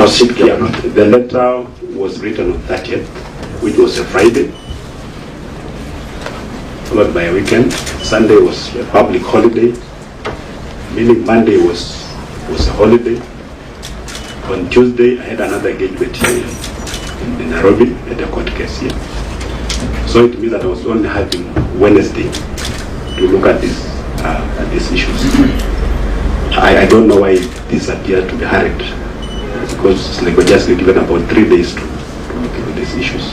Proceed, Governor. Yeah, the letter was written on 30th, which was a Friday, followed by a weekend. Sunday was a public holiday, meaning Monday was a holiday. On Tuesday, I had another engagement here in Nairobi at a court case here. So it means that I was only having Wednesday to look at these issues. I don't know why this appeared to be hurried, because it's like we're just given about 3 days to look into these issues.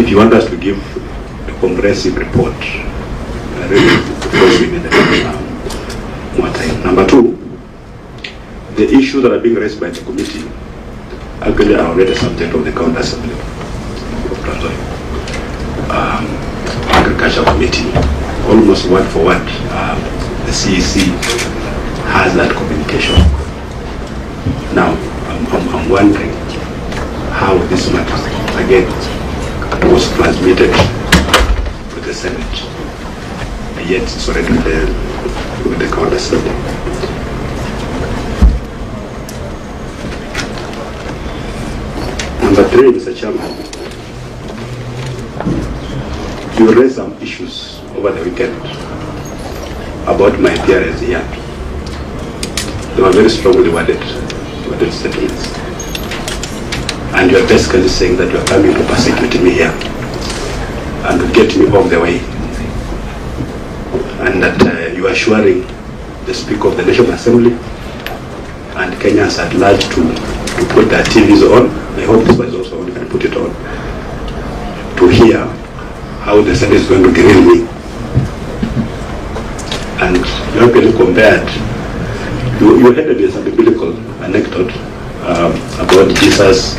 If you want us to give a comprehensive report, really, of course, we need more time. Number two, the issues that are being raised by the committee actually are already subject of the County Assembly of Nzoia. Agriculture Committee, almost word for word, the CEC has that communication. Now, I'm wondering how this matter, again, was transmitted to the Senate, yet it's already with the County Assembly. Number three, Mr. Chairman, you raised some issues over the weekend about my appearance here. They were very strongly worded statements. And you are basically saying that you are coming to persecute me here and to get me off the way. And that you are assuring the Speaker of the National Assembly and Kenyans at large to put their TVs on. I hope this was also on, you can put it on, to hear how the Senate is going to grill me. And you actually compared, you had a biblical anecdote about Jesus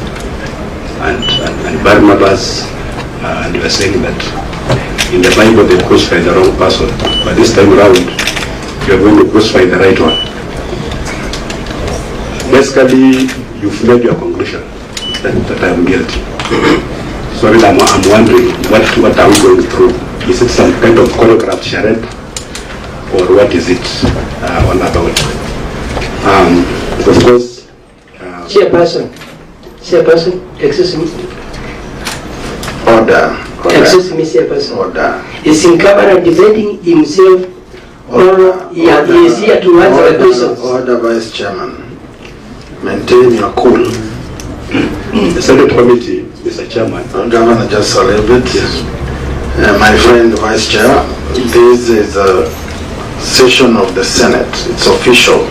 and Barnabas, and you were saying that in the Bible they crucified the wrong person, but this time around you are going to crucify the right one. Basically, you've made your conclusion that I am guilty. So I'm wondering, what are we going through? Is it some kind of choreographed charade, or what is it all about? Of course, Chairperson, excuse me. Order. Excuse me, Chairperson. Order. Is in camera defending himself, or he is here to answer the questions? Order, Vice Chairman. Maintain your cool. the Senate Committee, Mr. Chairman. Governor, just a little bit. Yes. My friend, Vice Chair, this is a session of the Senate. It's official.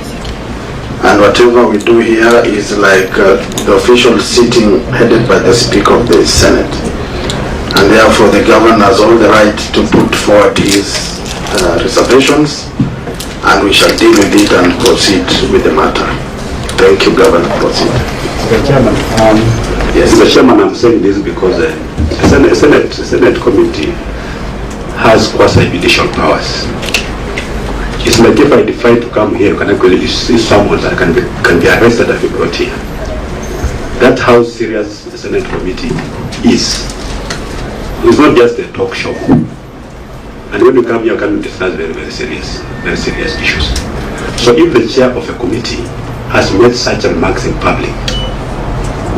And whatever we do here is like the official sitting headed by the Speaker of the Senate. And therefore the Governor has all the right to put forward his reservations, and we shall deal with it and proceed with the matter. Thank you, Governor. Proceed. Mr. Chairman, yes, Mr. Chairman, I'm saying this because the Senate Committee has quasi-judicial powers. It's like if I decide to come here, you can actually see someone that can be arrested and be brought here. That's how serious the Senate Committee is. It's not just a talk show. And when you come here, you can discuss very serious issues. So if the chair of a committee has made such remarks in public,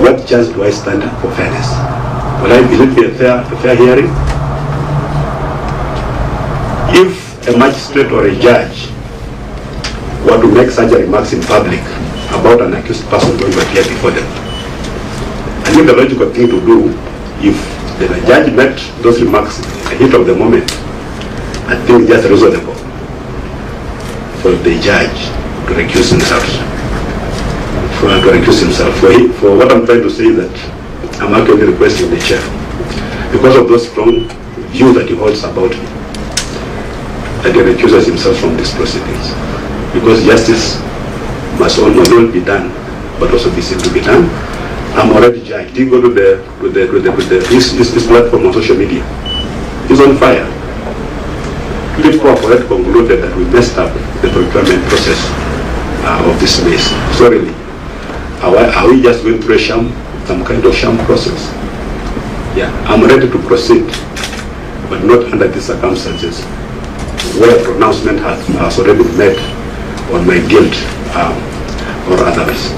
what chance do I stand for fairness? Will it be a fair hearing? If a magistrate or a judge were to make such remarks in public about an accused person going to appear before them, I think the logical thing to do, if the judge made those remarks in the heat of the moment, I think it's just reasonable for the judge to recuse himself. For what I'm trying to say is that I'm actually requesting the chair, because of those strong views that he holds about me, that he recuses himself from these proceedings. Because justice must not only be done, but also be seen to be done. I'm already judged. He go to this platform on social media. He's on fire. People have already concluded that we messed up the procurement process of this case. So really, are we just going through some kind of sham process? Yeah, I'm ready to proceed, but not under these circumstances where a pronouncement has already been made on my guilt or otherwise.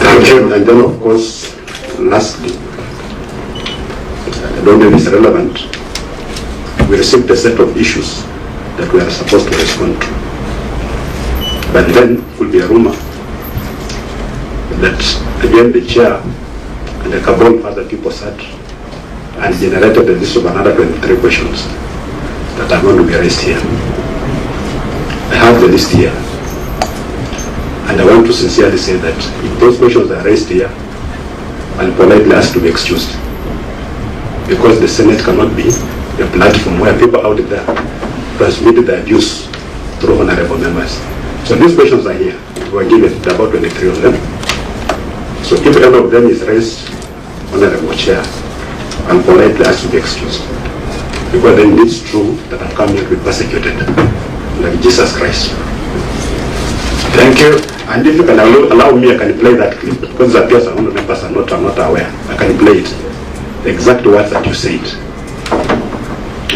Thank you. And then, of course, lastly, I don't know if it's relevant, we received a set of issues that we are supposed to respond to. But then will be a rumor that again the chair and a couple of other people sat and generated a list of another 23 questions that are going to be raised here. I have the list here. And I want to sincerely say that if those questions are raised here, I'll politely ask to be excused. Because the Senate cannot be a platform where people out there transmit their views through honorable members. So these questions are here. We are given about 23 of them. So if any of them is raised, honorable chair, I'll politely ask to be excused. Because then it's true that I've come here to be persecuted, like Jesus Christ. Thank you. And if you can allow me, I can play that clip. Because it appears some members are not aware. I can play it. The exact words that you said.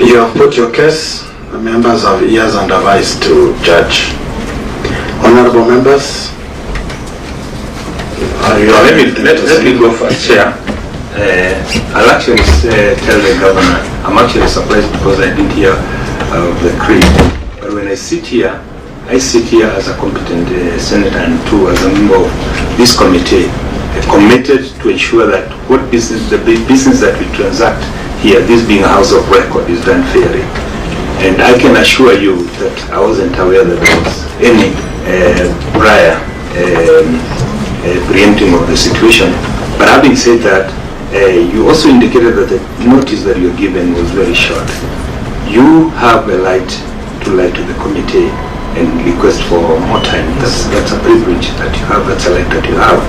You have put your case. The members have ears and a voice to judge. Honorable members, let me go first, Chair. I'll actually tell the governor, I'm actually surprised because I didn't hear the creed. But when I sit here as a competent senator and too as a member of this committee, committed to ensure that the business that we transact here, this being a house of record, is done fairly. And I can assure you that I wasn't aware that there was any prior preempting of the situation. But having said that, you also indicated that the notice that you were given was very short. You have a right to lie to the committee and request for more time. That's a privilege that you have, that's a right that you have.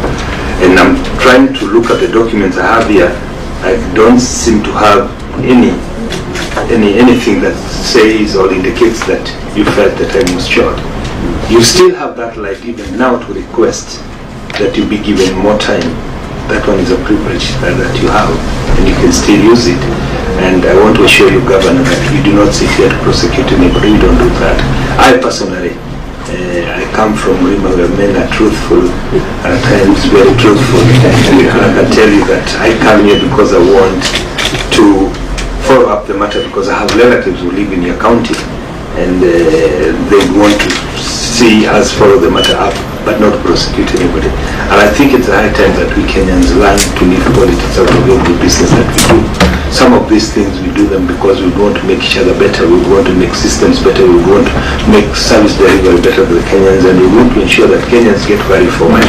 And I'm trying to look at the documents I have here. I don't seem to have anything that says or indicates that you felt the time was short. You still have that right even now to request that you be given more time. That one is a privilege that you have, and you can still use it. And I want to assure you, Governor, that we do not sit here to prosecute anybody. We don't do that. I personally, I come from Rima where men are truthful, and at times very truthful. And I can tell you that I come here because I want to follow up the matter, because I have relatives who live in your county, and they want to see us follow the matter up, but not prosecute anybody. And I think it's a high time that we Kenyans learn to leave politics out of every business that we do. Some of these things we do them because we want to make each other better, we want to make systems better, we want to make service delivery better for the Kenyans, and we want to ensure that Kenyans get value for money.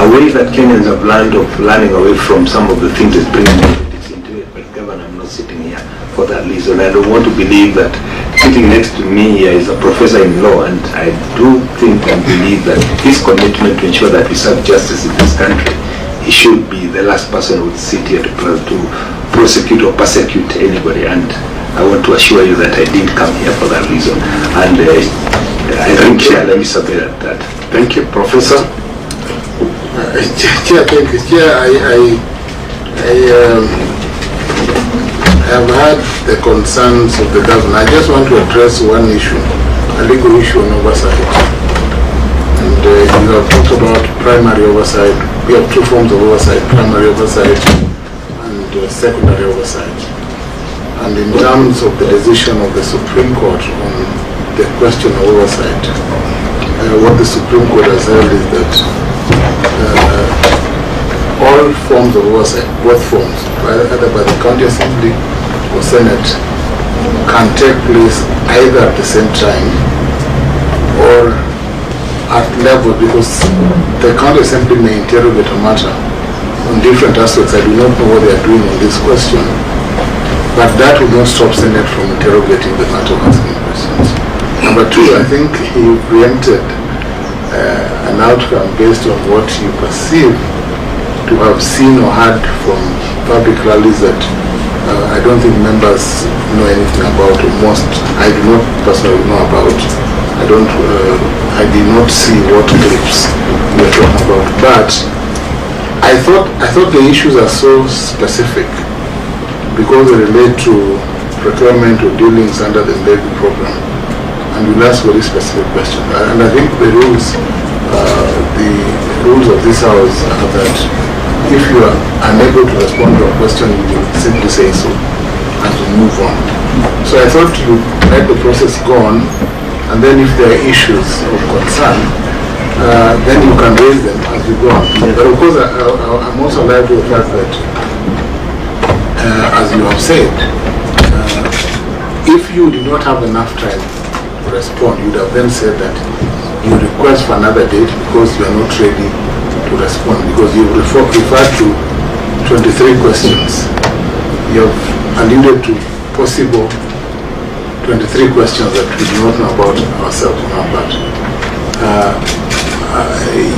A way that Kenyans have learned of learning away from some of the things that bring politics into it. But Governor, I'm not sitting here for that reason. I don't want to believe that sitting next to me here is a professor in law, and I do think and believe that his commitment to ensure that we serve justice in this country, he should be the last person who would sit here to prosecute or persecute anybody. And I want to assure you that I didn't come here for that reason. And I think, Chair, let me submit that. thank you, Professor. Chair, thank you. Chair, I have heard the concerns of the governor. I just want to address one issue, a legal issue on oversight. And you have talked about primary oversight. We have two forms of oversight, primary oversight and secondary oversight. And in terms of the decision of the Supreme Court on the question of oversight, what the Supreme Court has held is that all forms of oversight, both forms, either by the County Assembly or Senate, can take place either at the same time or at level, because the County Assembly may interrogate a matter on different aspects. I do not know what they are doing on this question, but that will not stop Senate from interrogating the matter of asking questions. Number two, I think he preempted an outcome based on what you perceive to have seen or heard from public rallies that I don't think members know anything about, or most I do not personally know about. I did not see what clips we were talking about, but I thought the issues are so specific because they relate to procurement or dealings under the levy program, and we'll ask very specific questions. And I think the rules, the rules of this house are that if you are unable to respond to a question, you will simply say so and to move on. So I thought you let the process go on, and then if there are issues of concern, then you can raise them as we go on. But of course, I'm also alive to the fact that, as you have said, if you did not have enough time to respond, you would have then said that you request for another date because you are not ready to respond, because you referred to 23 questions. You have alluded to possible 23 questions that we do not know about ourselves on our part.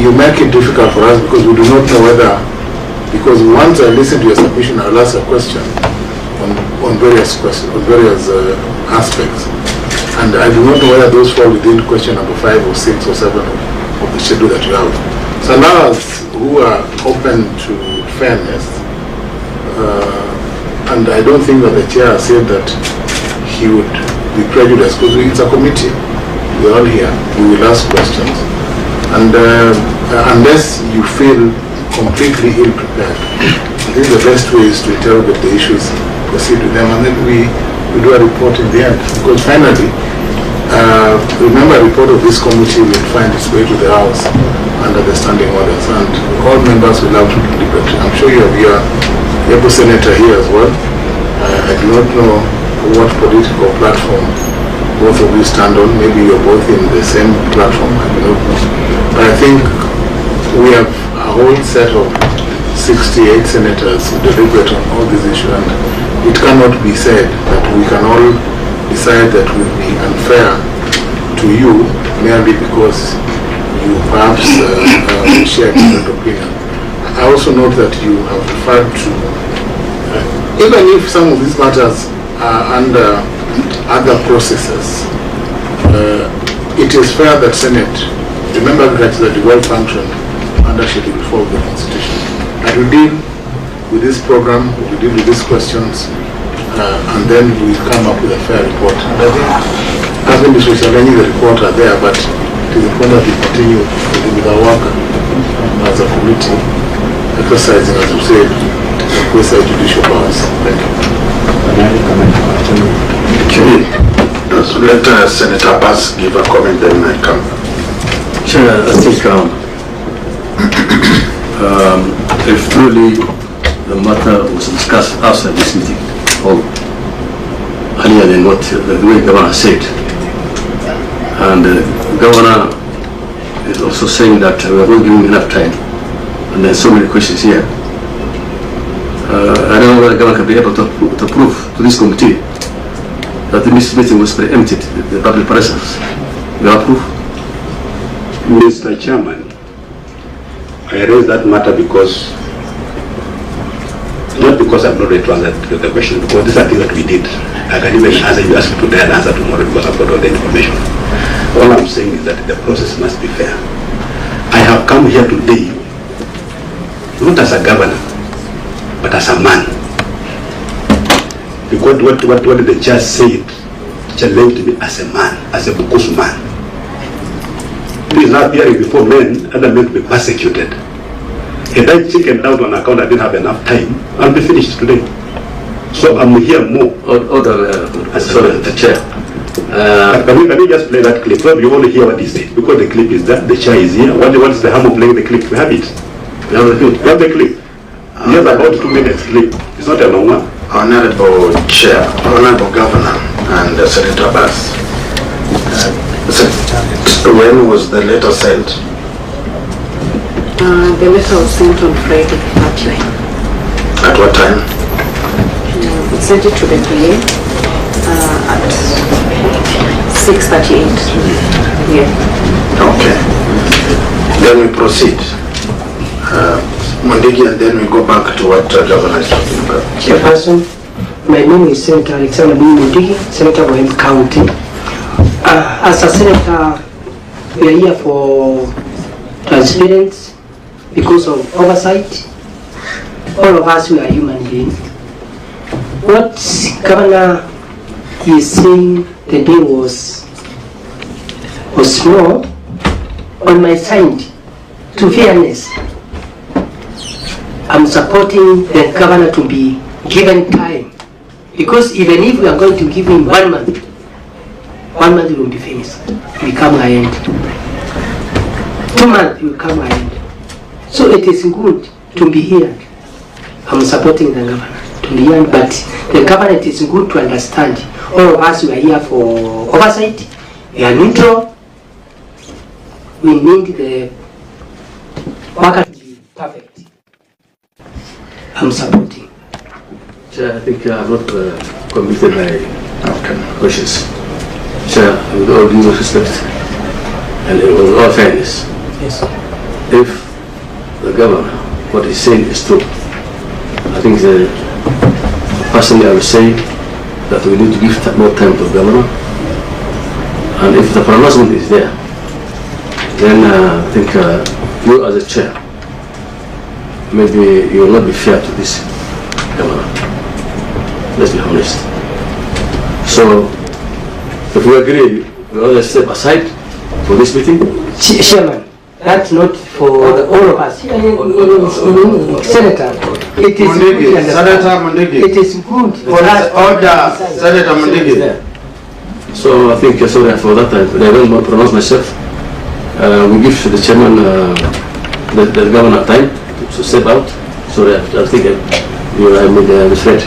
You make it difficult for us because we do not know whether, because once I listen to your submission, I'll ask a question on various questions, on various aspects. And I do not know whether those fall within question number 5 or 6 or 7 of the schedule that you have. So allow us who are open to fairness, and I don't think that the chair said that he would be prejudiced because it's a committee. We're all here. We will ask questions. And unless you feel completely ill-prepared, I think the best way is to interrogate the issues, proceed with them, and then we do a report in the end. Because finally, remember, a report of this committee will find its way to the House under the standing orders, and all members will have to deliberate. I'm sure you have your able senator here as well. I do not know what political platform both of you stand on. Maybe you're both in the same platform, I do not know. But I think we have a whole set of 68 senators who deliberate on all these issues, and it cannot be said that we can all decide that will be unfair to you merely because you perhaps share a different opinion. I also note that you have referred to, even if some of these matters are under other processes, it is fair that Senate, remember that the devolved function under Schedule 4 of the Constitution, that we deal with this program, we deal with these questions, and then we come up with a fair report. And I think, as in this, we shall any the report are there, but it is important that we continue with our work as a committee, exercising, as you said, the quasi judicial powers. Thank you. So let Senator Bass give a comment, then I come. Chair, I think if truly the matter was discussed outside this meeting, or earlier than what the way the Governor said, and the Governor is also saying that we are not giving enough time, and there's so many questions here. I don't know whether the Governor can be able to prove to this committee that this meeting was preempted, the public presence. You have proof? Mr. Chairman, I raised that matter because, not because I'm not ready to answer the question, because these are things that we did. I can even answer you, ask you today and answer tomorrow because I've got all the information. All I'm saying is that the process must be fair. I have come here today, not as a governor, but as a man. Because what the judge said challenged me as a man, as a Bukusu man. Please not appearing before men, other men to be persecuted. Had I chickened out on account I didn't have enough time, I'll be finished today. So I'm here more. Sorry, the chair. Can we just play that clip? Probably you only hear what he said, because the clip is there, the chair is here. What is the harm of playing the clip? We have it. We have the clip. We have the clip. He has about 2 minutes clip. It's not a long one. Honorable Chair, Honorable Governor, and Senator Bass. When was the letter sent? The letter was sent on Friday at 9. At what time? We sent it to the PA at 6:38. Yeah. Okay. Then we proceed. Mondigi, and then we go back to what Governor is talking about. Chairperson, my name is Senator Alexander Mondigi, Senator of Wayne County. As a senator, we are here for transparency because of oversight. All of us, we are human beings. What Governor is saying today was small on my side. to fairness, I'm supporting the governor to be given time, because even if we are going to give him 1 month, 1 month will be finished, we come end. 2 months will come end. So it is good to be here. I'm supporting the governor to be here, but the governor, it is good to understand. All of us, we are here for oversight. We are neutral. We need the worker to be perfect. I'm supporting. Chair, I think I have not completed my questions. Chair, with all due respect and with all fairness, Yes. if the governor, what he's saying is true, I think personally I would say that we need to give more time to the governor, and if the pronouncement is there, then I think you as a chair, maybe you will not be fair to this governor. Let's be honest. So, if we agree, we will step aside for this meeting. Chairman, that's not for all of us. Senator, it is Mundigi, good. Senator Mundigi. It is good for us. Order, Senator Mundigi. So I think, sorry for that, I will not pronounce myself. We give the chairman, the governor time to step out. Sorry, I think I made misread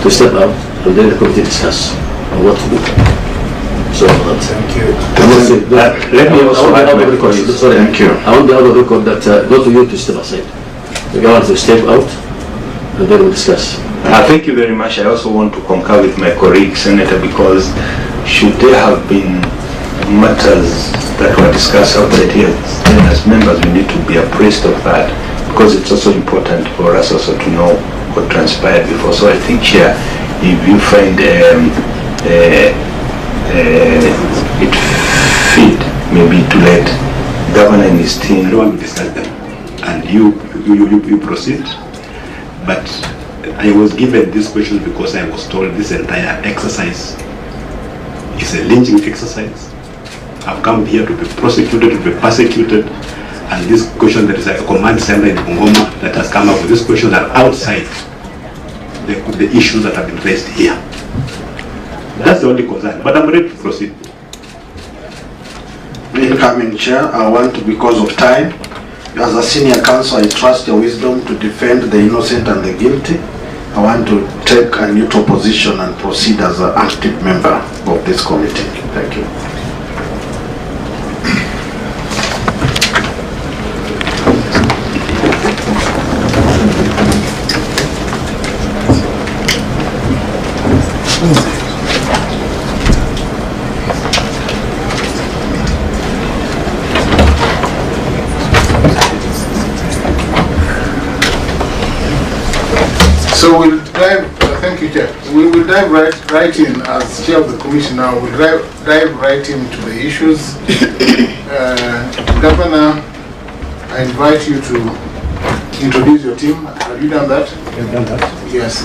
to step out, and then the committee discuss on what to do. So Thank you. Let me also add my record. point. Sorry, Thank you. I want the other record that not to you to step aside. The governor to step out, and then we'll discuss. Thank you very much. I also want to concur with my colleague, Senator, because should there have been matters that were discussed outside here, then as members we need to be appraised of that, because it's also important for us also to know what transpired before. So I think, Chair, if you find it fit maybe to let Governor and his I team. don't want to discuss them, and you proceed. But I was given this question because I was told this entire exercise is a lynching exercise. I've come here to be prosecuted, to be persecuted, and this question, that is a command center in Bungoma that has come up with these questions are outside the issues that have been raised here. That's the only concern, but I'm ready to proceed. Incoming Chair, I want to, because of time, as a senior counsel, I trust your wisdom to defend the innocent and the guilty. I want to take a neutral position and proceed as an active member of this committee. Thank you. So we'll dive, thank you, Chair. We will dive right in, as Chair of the Commission now, we'll dive right into the issues. Governor, I invite you to introduce your team. Have you done that? You've done that? Yes.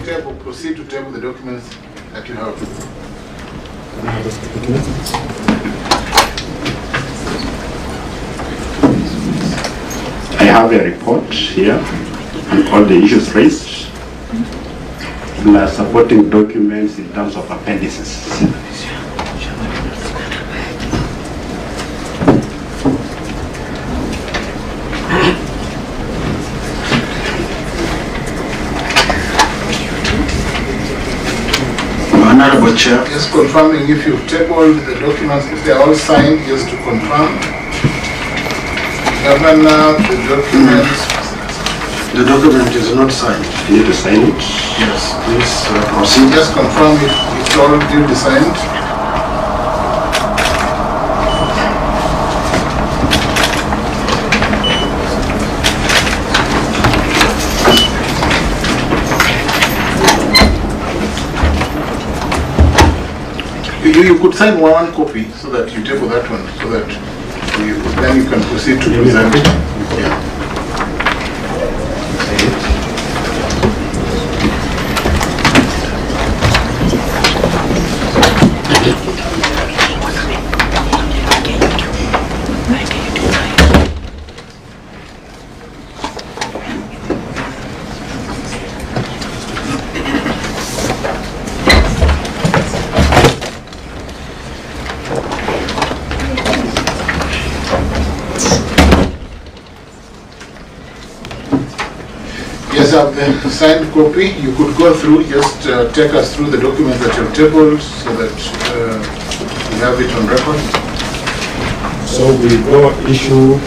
Table, proceed to table the documents that you have. I have a report here on all the issues raised, plus supporting documents in terms of appendices. Honorable Chair. Just confirming if you've tabled the documents, if they are all signed, just to confirm. Governor, the documents. The document is not signed. You need to sign it. Yes, please proceed. Just confirm it's all duly signed. You could sign one copy so that you table that one, so that then you can proceed to present it. Yeah. have the signed copy. You could go through, just take us through the documents that you've tabled so that we have it on record. So we go issue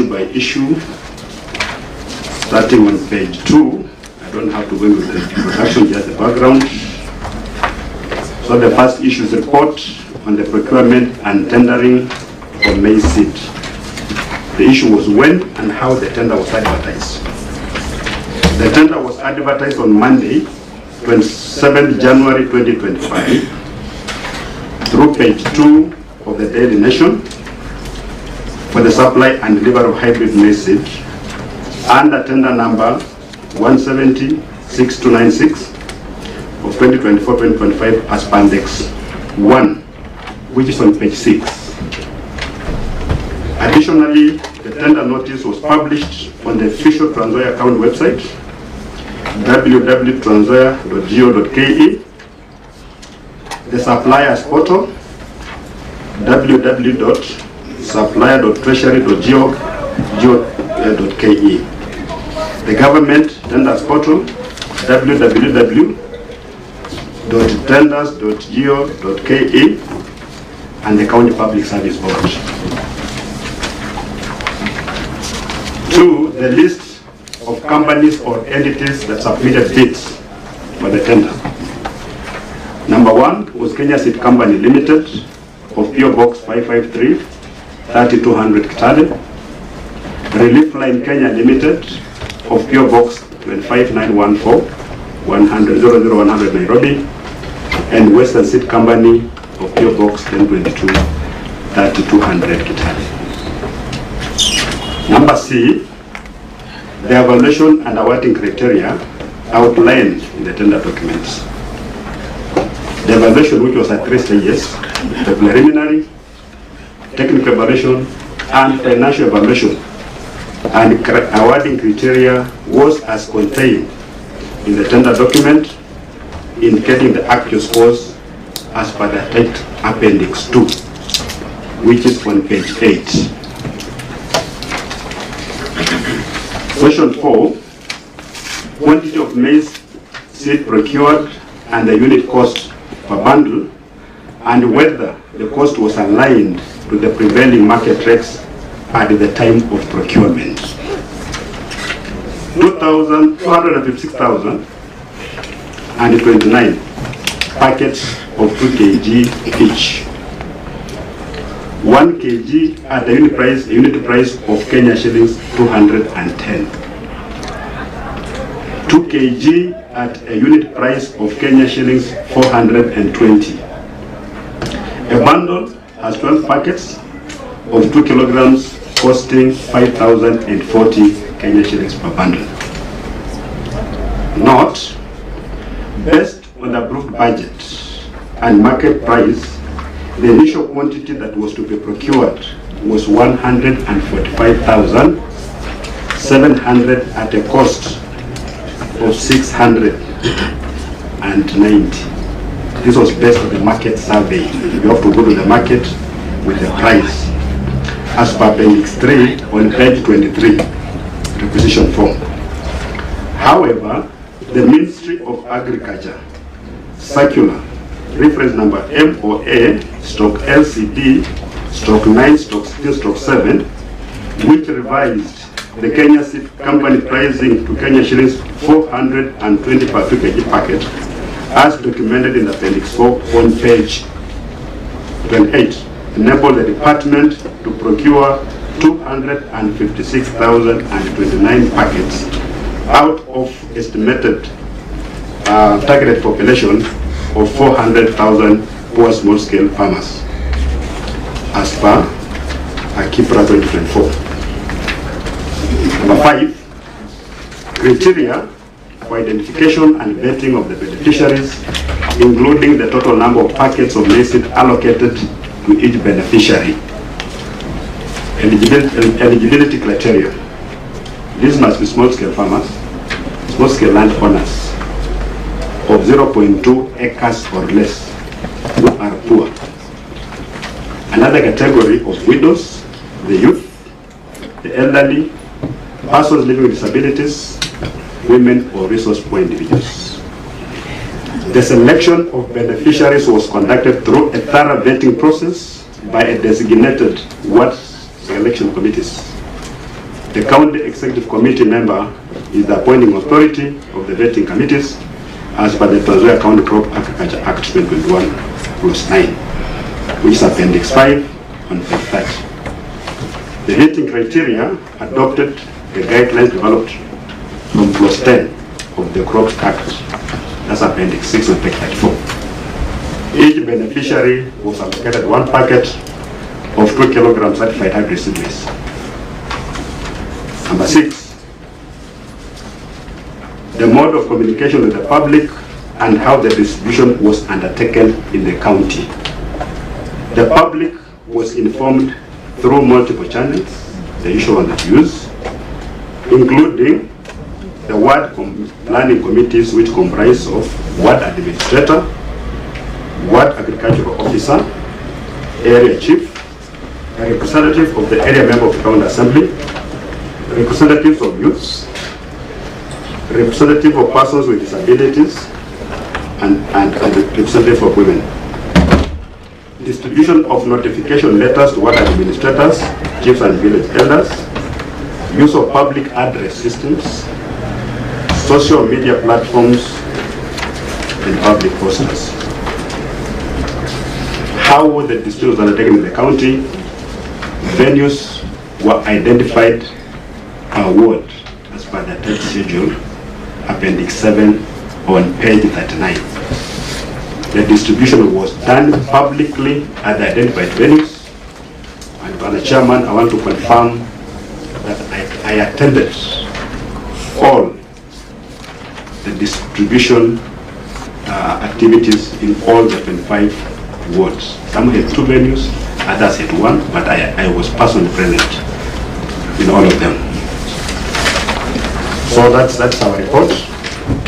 by issue, starting on page 2. I don't have to go into the introduction, just the background. So the first issue is report on the procurement and tendering for maize seed. The issue was when and how the tender was advertised. The tender was advertised on Monday, 27th January 2025, through page 2 of the Daily Nation for the supply and delivery of hybrid maize seed under tender number 170-6296 of 2024-2025 as Pandex 1, which is on page 6. Additionally, the tender notice was published on the official Nzoia County website, www.nzoia.go.ke, the suppliers portal, www.supplier.treasury.go.ke, the government tenders portal, www.tenders.go.ke, and the County Public Service Board. 2. The list of companies or entities that submitted bids for the tender. Number 1 was Kenya Seed Company Limited of PO Box 553, 3200 Kitale. Relief Line Kenya Limited of PO Box 25914, 100 Nairobi. And Western Seed Company of PO Box 1022, 3200 Kitale. Number C, the evaluation and awarding criteria outlined in the tender documents. The evaluation, which was at 3 stages, the preliminary, technical evaluation, and financial evaluation, and awarding criteria was as contained in the tender document, indicating the actual scores as per the attached Appendix 2, which is on page 8. Question 4, quantity of maize seed procured and the unit cost per bundle, and whether the cost was aligned to the prevailing market rates at the time of procurement. 256,029 packets of 2 kg each. 1 kg at the unit price of Kenya shillings 210. 2 kg at a unit price of Kenya shillings 420. A bundle has 12 packets of 2 kilograms costing 5,040 Kenya shillings per bundle. Note, based on the approved budget and market price, the initial quantity that was to be procured was 145,700 at a cost of 690. This was based on the market survey. You have to go to the market with the price as per Appendix 3 on page 23, requisition form. However, the Ministry of Agriculture circular reference number MOA/LCD/9/16/7, which revised the Kenya Seed Company pricing to Kenya shillings 420 per 2 kg packet, as documented in Appendix 4 on page 28, enabled the department to procure 256,029 packets out of estimated targeted population of 400,000 poor small-scale farmers, as per Akipra 2024. Number 5, criteria for identification and vetting of the beneficiaries, including the total number of packets of maize seed allocated to each beneficiary. Eligibility criteria. These must be small-scale farmers, small-scale landowners of 0.2 acres or less who are poor. Another category of widows, the youth, the elderly, persons living with disabilities, women or resource poor individuals. The selection of beneficiaries was conducted through a thorough vetting process by a designated ward selection committees. The county executive committee member is the appointing authority of the vetting committees as per the Nzoia County Crop Agriculture Act 2021, Clause 9, which is Appendix 5 on page 30. The vetting criteria adopted the guidelines developed from Clause 10 of the Crops Act, that's Appendix 6 on page 34. Each beneficiary was allocated 1 packet of 2 kilograms certified hybrid seed maize. Number 6, the mode of communication with the public and how the distribution was undertaken in the county. The public was informed through multiple channels, the usual one that we use, including the ward planning committees, which comprise of ward administrator, ward agricultural officer, area chief, a representative of the area member of the county assembly, representatives of youths, representative of persons with disabilities, and representative of women. Distribution of notification letters to ward administrators, chiefs and village elders, use of public address systems, social media platforms, and public posters. How the distribution was undertaken in the county? Venues were identified per ward as per the third schedule, Appendix 7 on page 39. The distribution was done publicly at the identified venues. And by the chairman, I want to confirm that I attended all the distribution activities in all the 25 wards. Some had 2 venues, others had 1, but I was personally present in all of them. So that's our report.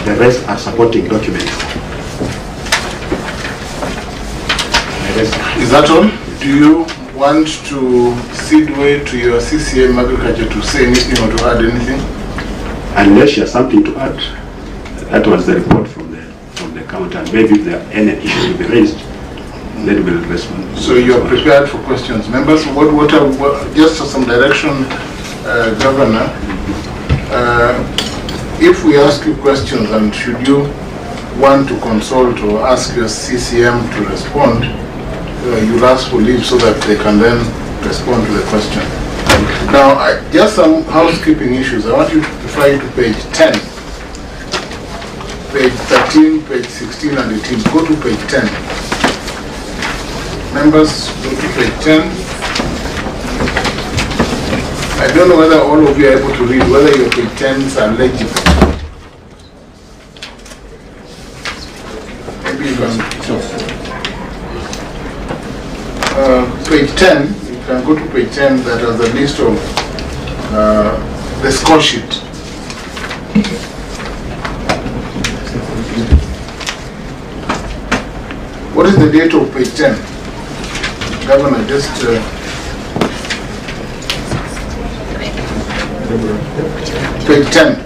The rest are supporting documents. Is that all? Do you want to cede way to your CCM Agriculture to say anything or to add anything? Unless you have something to add, that was the report from the counter. Maybe if there are any issues to be raised, then we'll respond. So you're prepared for questions. Members, just for some direction, Governor, if we ask you questions and should you want to consult or ask your CCM to respond, you'll ask for leave so that they can then respond to the question. Now, just some housekeeping issues. I want you to refer you to page 10, page 13, page 16 and 18. Go to page 10. Members, go to page 10. I don't know whether all of you are able to read, whether your page 10s are legible. Maybe you can. Page 10, you can go to page 10 that has a list of the score sheet. What is the date of page 10? Governor, just page 10.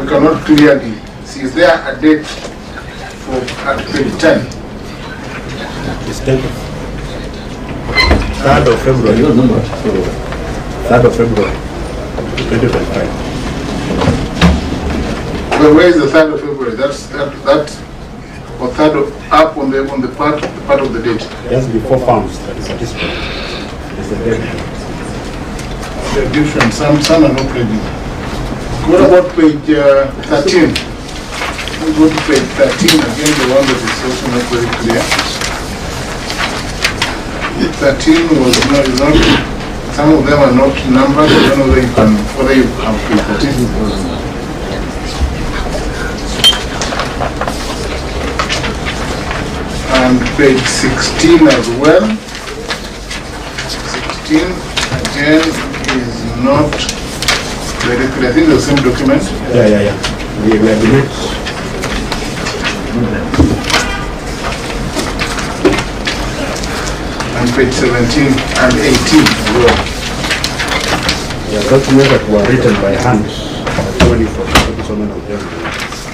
We cannot clearly see. Is there a date for at page 10? It's 10th. 3rd of February. 3rd of February, 2025. Well, where is the 3rd of February? That's or 3rd of, up on the part of the date. Just before farms, that is at this point. It's the date. They're different. Some are not ready. What about page 13? We'll go to page 13 again, the one that is also not very clear. 13 was not, some of them are not numbered. I don't know whether you have page 13. And page 16 as well. 16 again is not very clear. I think the same document. Yeah. We agreed. And page 17 and 18 as well. documents that were written by hand, only for so many of them.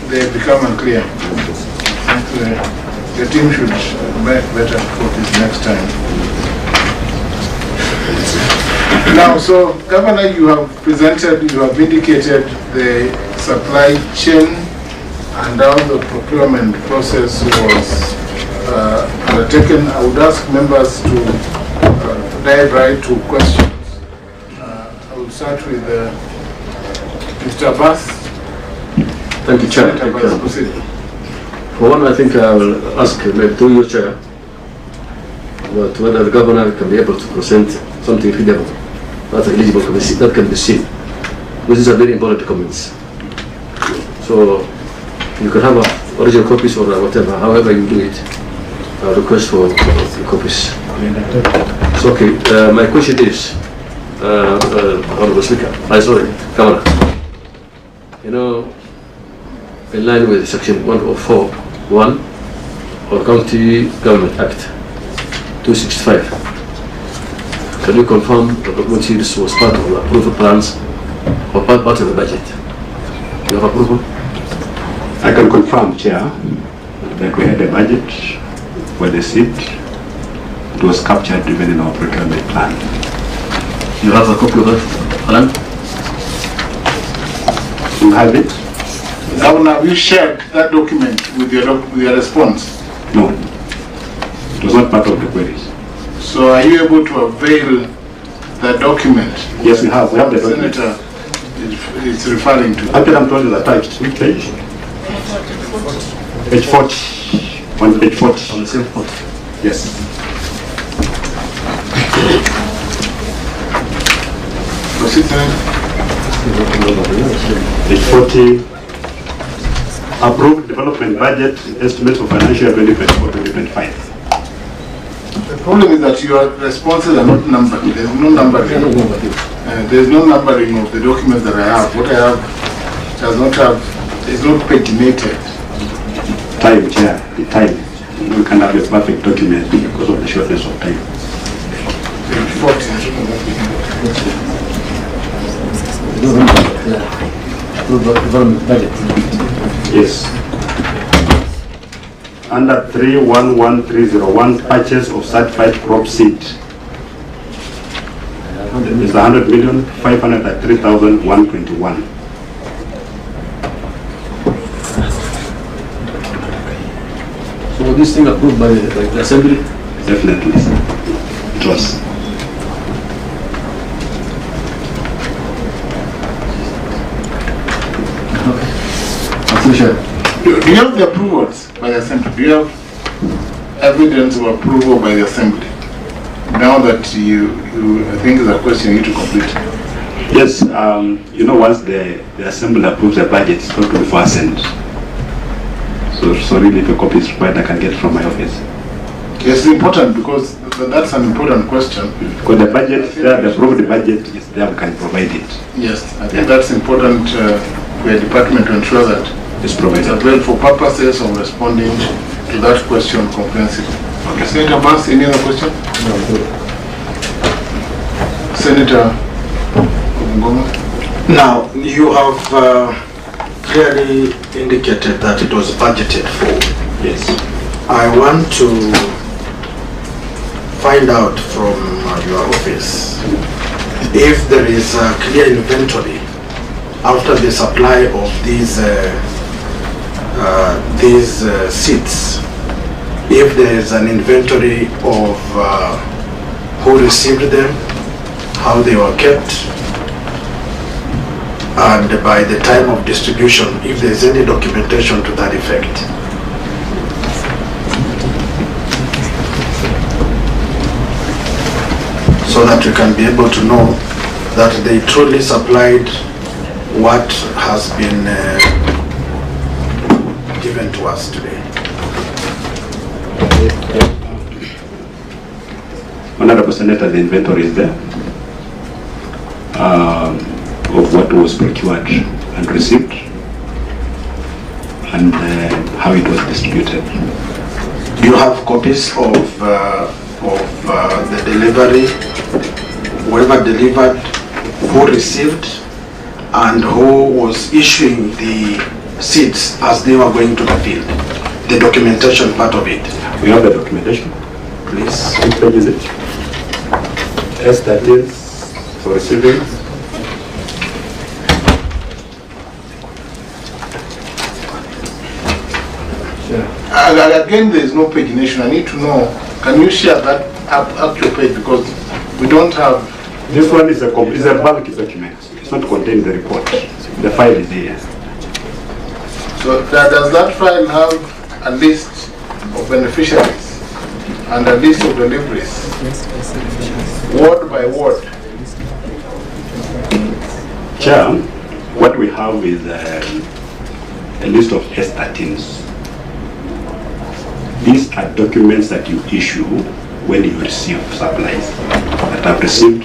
They become unclear. The team should make better for this next time. Now, so Governor, you have presented, you have indicated the supply chain and how the procurement process was undertaken. I would ask members to dive right to questions. I will start with Mr. Abbas. Thank you, Chair. For one, I think I will ask maybe to you, Chair, but whether the Governor can be able to present something feasible, that's eligible that can be seen. These are very important documents. So you can have original copies or whatever, however you do it. I'll request for copies. So, okay, my question is, Honorable Speaker, Governor, you know, in line with Section 104(1) of County Government Act 265, can you confirm the document series was part of the approval plans or part of the budget? You have approval? I can confirm, Chair, that we had a budget for the seat. It was captured even in our procurement plan. You have a copy of that plan? You have it? Governor, have you shared that document with your response? No. It was not part of the queries. So are you able to avail the document? Yes, we have. We have the document. Senator is referring to. Actually, I'm told it's attached. Which page? Page 40. On page 40. On the same port? Yes. Proceed, Senator. Page 40. Approved development budget estimates for financial year 2024-2025. The problem is that your responses are not numbered. There's no numbering. There's no numbering of the documents that I have. What I have does not have, is not paginated. Time, Chair, the time. We can have a perfect document because of the shortness of time. Page 40. Budget. Yes. Under 311301, purchase of certified crop seed. It's 100,503,121. So this thing approved by the Assembly? Definitely. It was. Do you have the approvals by the Assembly? Do you have evidence of approval by the Assembly? Now that I think is a question you need to complete. Yes, you know, once the Assembly approves the budget, it's going to be for assent. So really, if a copy is required, I can get it from my office. Yes, it's important because that's an important question. Because the budget, the approved budget is there, we can provide it. Yes, I think that's important for your department to ensure that It's provided. it's available for purposes of responding to that question comprehensively. Okay. Senator Bass, any other question? No. Senator Ngoma? Now, you have clearly indicated that it was budgeted for. Yes. I want to find out from your office if there is a clear inventory after the supply of these seats, if there is an inventory of who received them, how they were kept, and by the time of distribution, if there is any documentation to that effect. So that we can be able to know that they truly supplied what has been given to us today. Honorable Senator, the inventory is there of what was procured and received and how it was distributed. Do you have copies of the delivery, whoever delivered who received and who was issuing the seats as they were going to the field? The documentation part of it. We have the documentation. Please. Which page is it? S13 for receiving. Again, there is no pagination. I need to know, can you share that actual page, because we don't have... This one is a bulk document. It's not contained in the report. The file is here. So does that file have a list of beneficiaries and a list of deliveries? Word by word? Chair, what we have is a list of S13s. These are documents that you issue when you receive supplies. That have received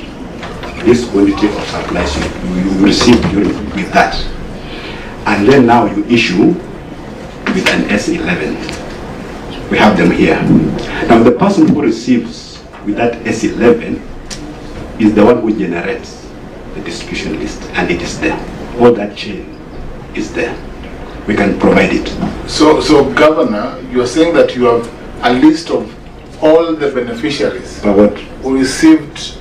this quantity of supplies you received with that. And then now you issue with an S11. We have them here. Now the person who receives with that S11 is the one who generates the distribution list, and it is there. All that chain is there. We can provide it. So Governor, you're saying that you have a list of all the beneficiaries who received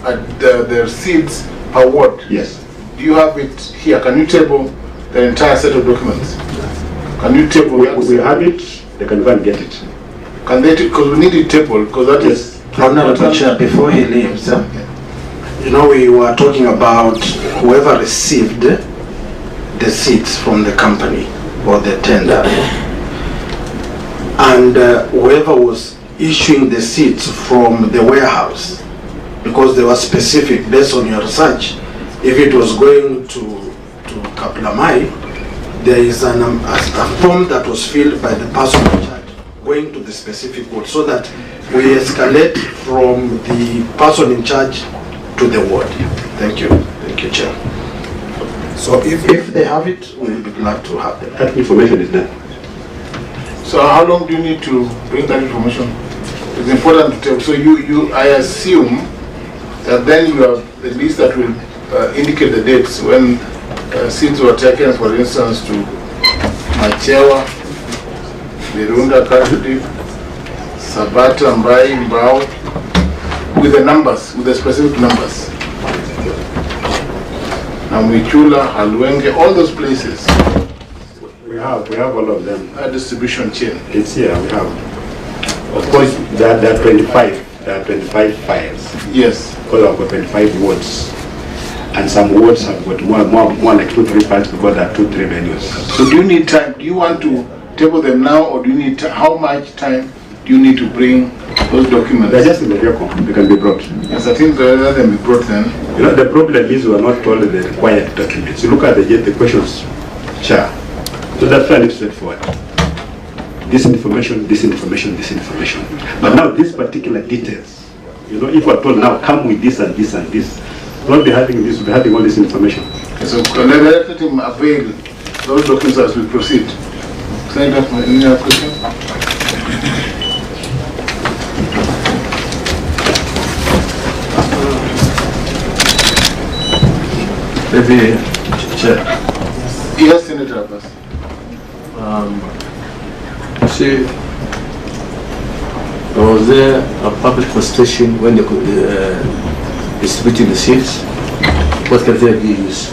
the receipts per ward? Yes. Do you have it here? Can you table the entire set of documents? Can you table that? We have it. They can go and get it. Can they? Because we need it table, because that is... Honorable Chair, before he leaves, you know, we were talking about whoever received the seats from the company or the tender, and whoever was issuing the seats from the warehouse, because they were specific based on your research. If it was going to Kaplamai, there is a form that was filled by the person in charge going to the specific ward, so that we escalate from the person in charge to the ward. Thank you, Chair. So if they have it, we'll be glad to have them. That information is there. So how long do you need to bring that information? It's important to tell. So I assume that then you have the list that will indicate the dates when seats were taken, for instance, to Machewa, Virunda, Katuti, Sabata, Mbai, Mbao, with the numbers, with the specific numbers. Namwichula, Halwenge, all those places. We have all of them. A distribution chain. It's here, we have. Of course, there are 25. There are 25 files. Yes. Because I've got 25 wards. And some wards have got more like 2-3 files because there are 2-3 venues. So do you need time? Do you want to table them now, or do you need how much time do you need to bring those documents? They're just in the vehicle. They can be brought. Yes, I think rather than be brought then. You know, the problem is we are not told the required documents. You look at the questions, Chair. So that's fairly straightforward. This information, this information, this information. But now these particular details, you know, if we're told now come with this and this and this, we'll not be having this, we'll be having all this information. Okay, so let him avail those documents as we proceed. Senator, any other question? Maybe, Chair. Yes, Senator Abbas. See, was there a public consultation when they distributing the seats? What criteria do you use?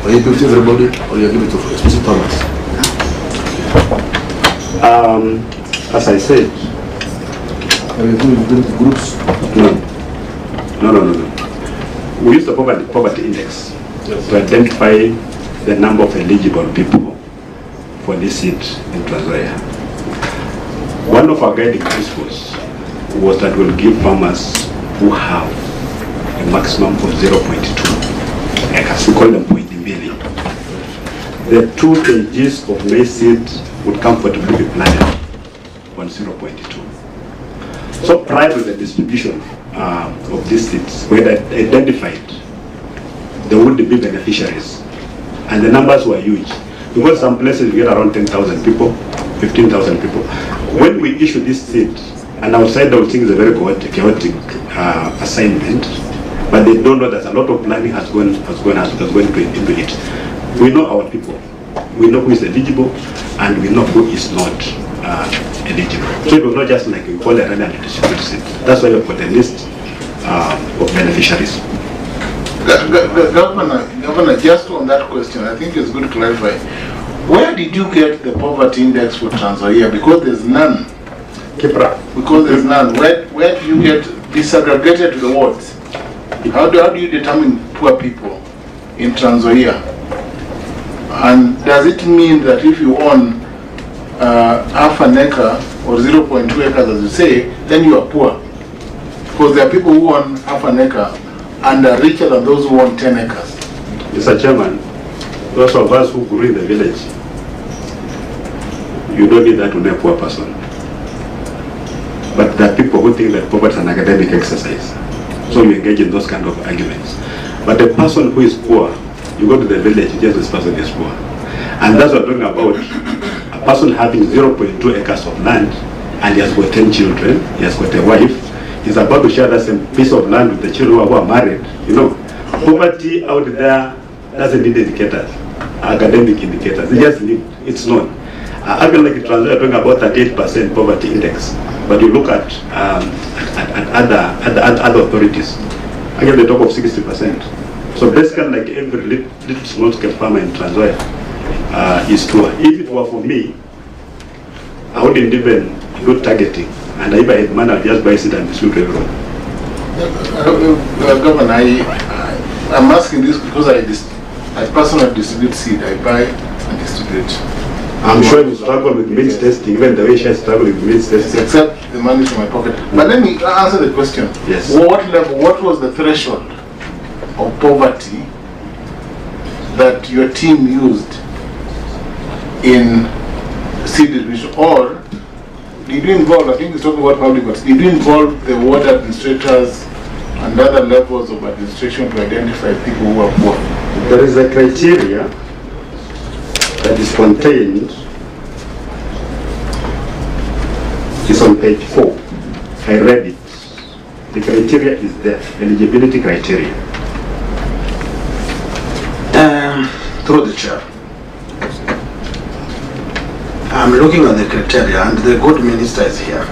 Or you give it to everybody, or you give it to specific farmers? As I said, Are you doing groups? No. We use the poverty index to identify the number of eligible people for this seat in Nzoia. One of our guiding principles was that we'll give farmers who have a maximum of 0.2 acres. We call them Poidimbili. The 2 kgs of maize seed would comfortably be planted on 0.2. So prior to the distribution of these seeds, we had identified the would-be beneficiaries, and the numbers were huge. Because some places we get around 10,000 people, 15,000 people. When we issue this seed, and outside I would think it's a very chaotic assignment, But they don't know that a lot of planning has gone into it. We know our people. We know who is eligible, and we know who is not eligible. So it will not just like you call it and distribute it. That's why we've got a list of beneficiaries. Governor, just on that question, I think it's good to clarify. Where did you get the poverty index for Nzoia? Because there's none. Kipra. Because there's none. Where do you get disaggregated to the wards? How do you determine poor people in Nzoia? And does it mean that if you own half an acre or 0.2 acres, as you say, then you are poor? Because there are people who own half an acre and are richer than those who own 10 acres. Mr. Chairman, those of us who grew in the village, you don't need that to know a poor person. But there are people who think that poverty is an academic exercise. So you engage in those kind of arguments. But a person who is poor, you go to the village, you just this person is poor. And that's what I'm talking about. A person having 0.2 acres of land, and he has got 10 children, he has got a wife, he's about to share that same piece of land with the children who are married. You know, poverty out there doesn't need indicators, academic indicators. They just live, it's known. I feel like Nzoia talking about 38% poverty index, but you look at other authorities, again they talk of 60%. So basically, like every little small scale farmer in Nzoia is poor. If it were for me, I wouldn't even do targeting, and if I had money, I'd just buy it and distribute to everyone. Governor, I'm asking this because I personally distribute seed. I buy and distribute. I'm sure you struggle with means testing, even the way she struggle with means testing. Except the money from my pocket. But let me answer the question. Yes. What was the threshold of poverty that your team used in seed distribution? Or did you involve, I think it's talking about public works, did you involve the ward administrators and other levels of administration to identify people who are poor? There is a criteria that is contained, it's on page 4. I read it. The criteria is there, eligibility criteria. Through the chair, I'm looking at the criteria, and the good minister is here.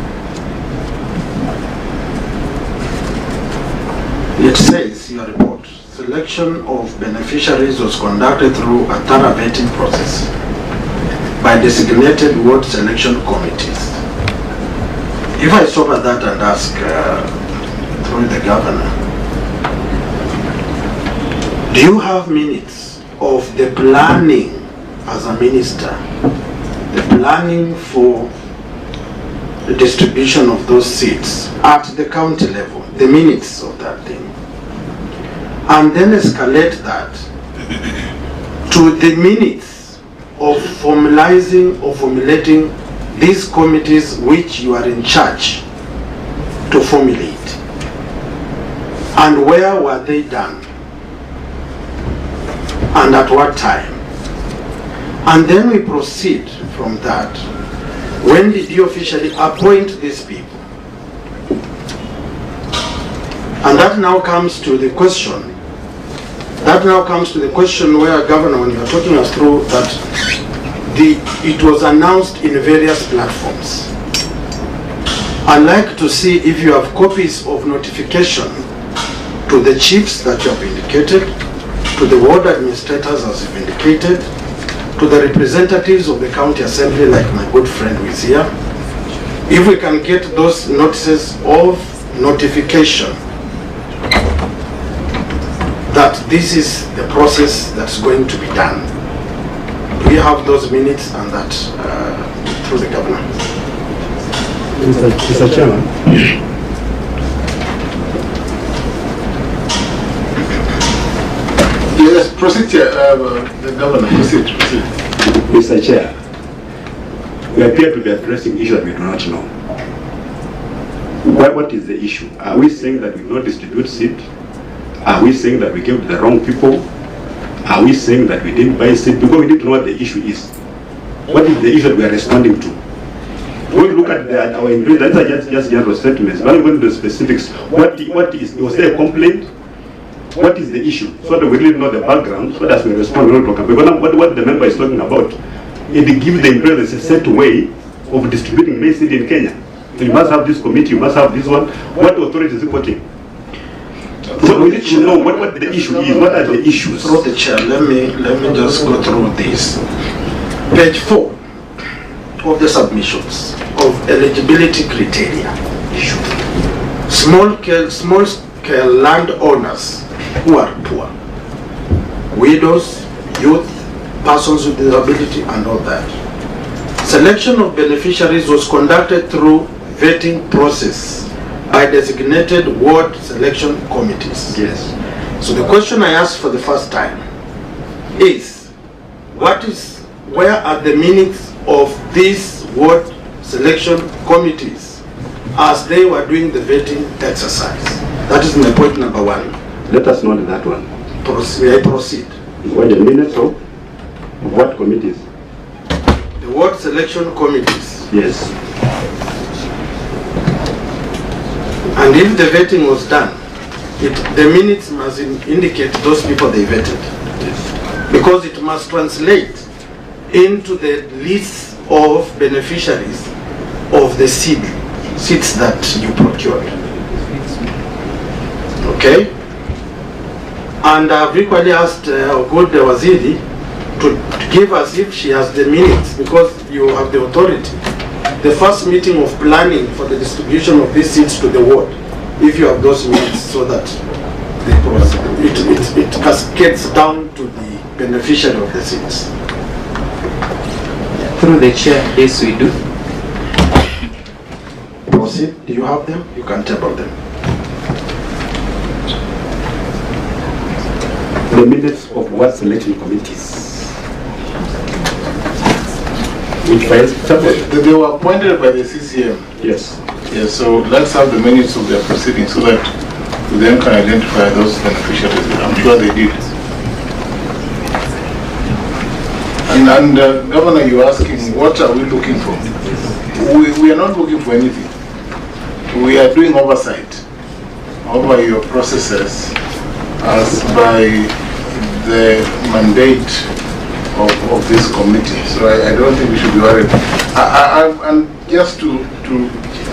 It says, your report, selection of beneficiaries was conducted through a thorough vetting process by designated ward selection committees. If I stop at that and ask through the governor, do you have minutes of the planning as a minister, the planning for the distribution of those seats at the county level, the minutes of that thing, and then escalate that to the minutes of formalizing or formulating these committees which you are in charge to formulate? And where were they done? And at what time? And then we proceed from that. When did you officially appoint these people? And that now comes to the question. Where, Governor, when you are talking us through that, it was announced in various platforms. I'd like to see if you have copies of notification to the chiefs that you have indicated, to the ward administrators as you've indicated, to the representatives of the county assembly like my good friend who is here. If we can get those notices of notification that this is the process that's going to be done. We have those minutes and that through the governor. Mr. Chairman. Yes, proceed, the governor, proceed. Mr. Chair, we appear to be addressing issues that we do not know. What is the issue? Are we saying that we don't distribute seed? Are we saying that we gave to the wrong people? Are we saying that we didn't buy seed? Because we need to know what the issue is. What is the issue that we are responding to? When we look at our ingredients, these are just general statements. When we go into the specifics, was there a complaint? what is the issue, so that we really know the background, so that we respond. We don't talk about what the member is talking about. It gives the employers a set way of distributing maize seed in Kenya. You must have this committee, you must have this one. What authority is reporting? So we need to know what the issue is, what are the issues. Through the chair, let me just go through this. Page 4 of the submissions of eligibility criteria. Small scale landowners who are poor, widows, youth, persons with disability, and all that. Selection of beneficiaries was conducted through vetting process by designated ward selection committees. Yes. So the question I asked for the first time is, where are the minutes of these ward selection committees as they were doing the vetting exercise? That is my point number 1. Let us note that one. I proceed. What the minutes of what committees? The ward selection committees. Yes. And if the vetting was done, the minutes must indicate those people they vetted. Yes. Because it must translate into the list of beneficiaries of the seeds that you procured. Okay? And I've equally asked Good Waziri to give us, if she has the minutes, because you have the authority, the first meeting of planning for the distribution of these seeds to the ward, if you have those minutes, so that it cascades down to the beneficiary of the seeds. Through the chair, yes we do. Proceed. Do you have them? You can table them. The minutes of what selection committees? Which files? They were appointed by the CCM. Yes. Yes, so let's have the minutes of their proceedings so that we then can identify those beneficiaries. I'm sure they did. And Governor, you're asking, what are we looking for? We are not looking for anything. We are doing oversight over your processes as by the mandate of this committee. So I don't think we should be worried. And just to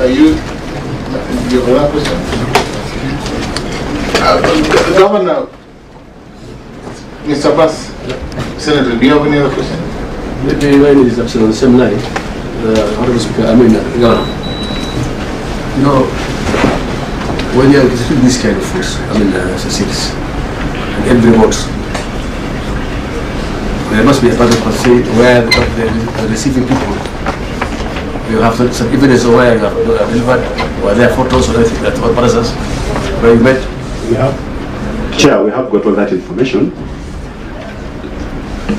you have another question? Governor, Mr. Bass, Senator, do you have any other question? The line is actually on the same line. Honorable Speaker, Governor. You know, when you are executing this kind of force, seats, and every votes, there must be a part of policy where the receiving people, you have some evidence of where you have delivered, were there photos or anything that what matters us, where you met. Chair, we have got all that information.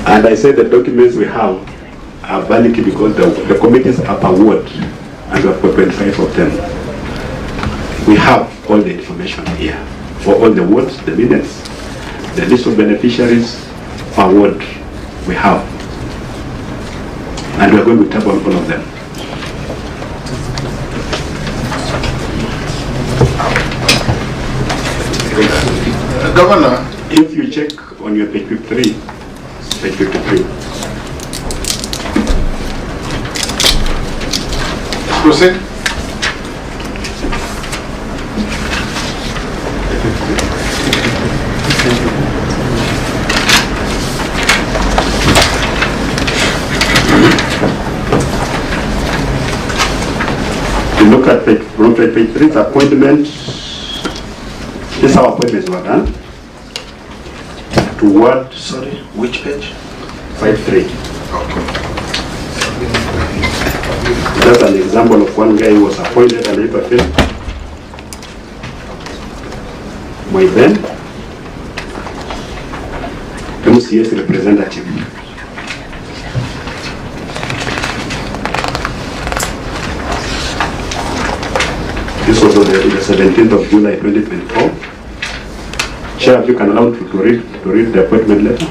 And I said the documents we have are valid because the committees are per ward, and we have got 25 of them. We have all the information here for all the wards, the minutes, the list of beneficiaries per ward we have. And we are going to table all of them. Governor, if you check on your page 53, proceed. You look at page 3, it's appointment. This is how appointments were done. To ward. Sorry, which page? 53. Okay. That's an example of one guy who was appointed and later failed. My then MCS representative. This was on the 17th of July 2024. Chair, if you can allow to read the appointment letter.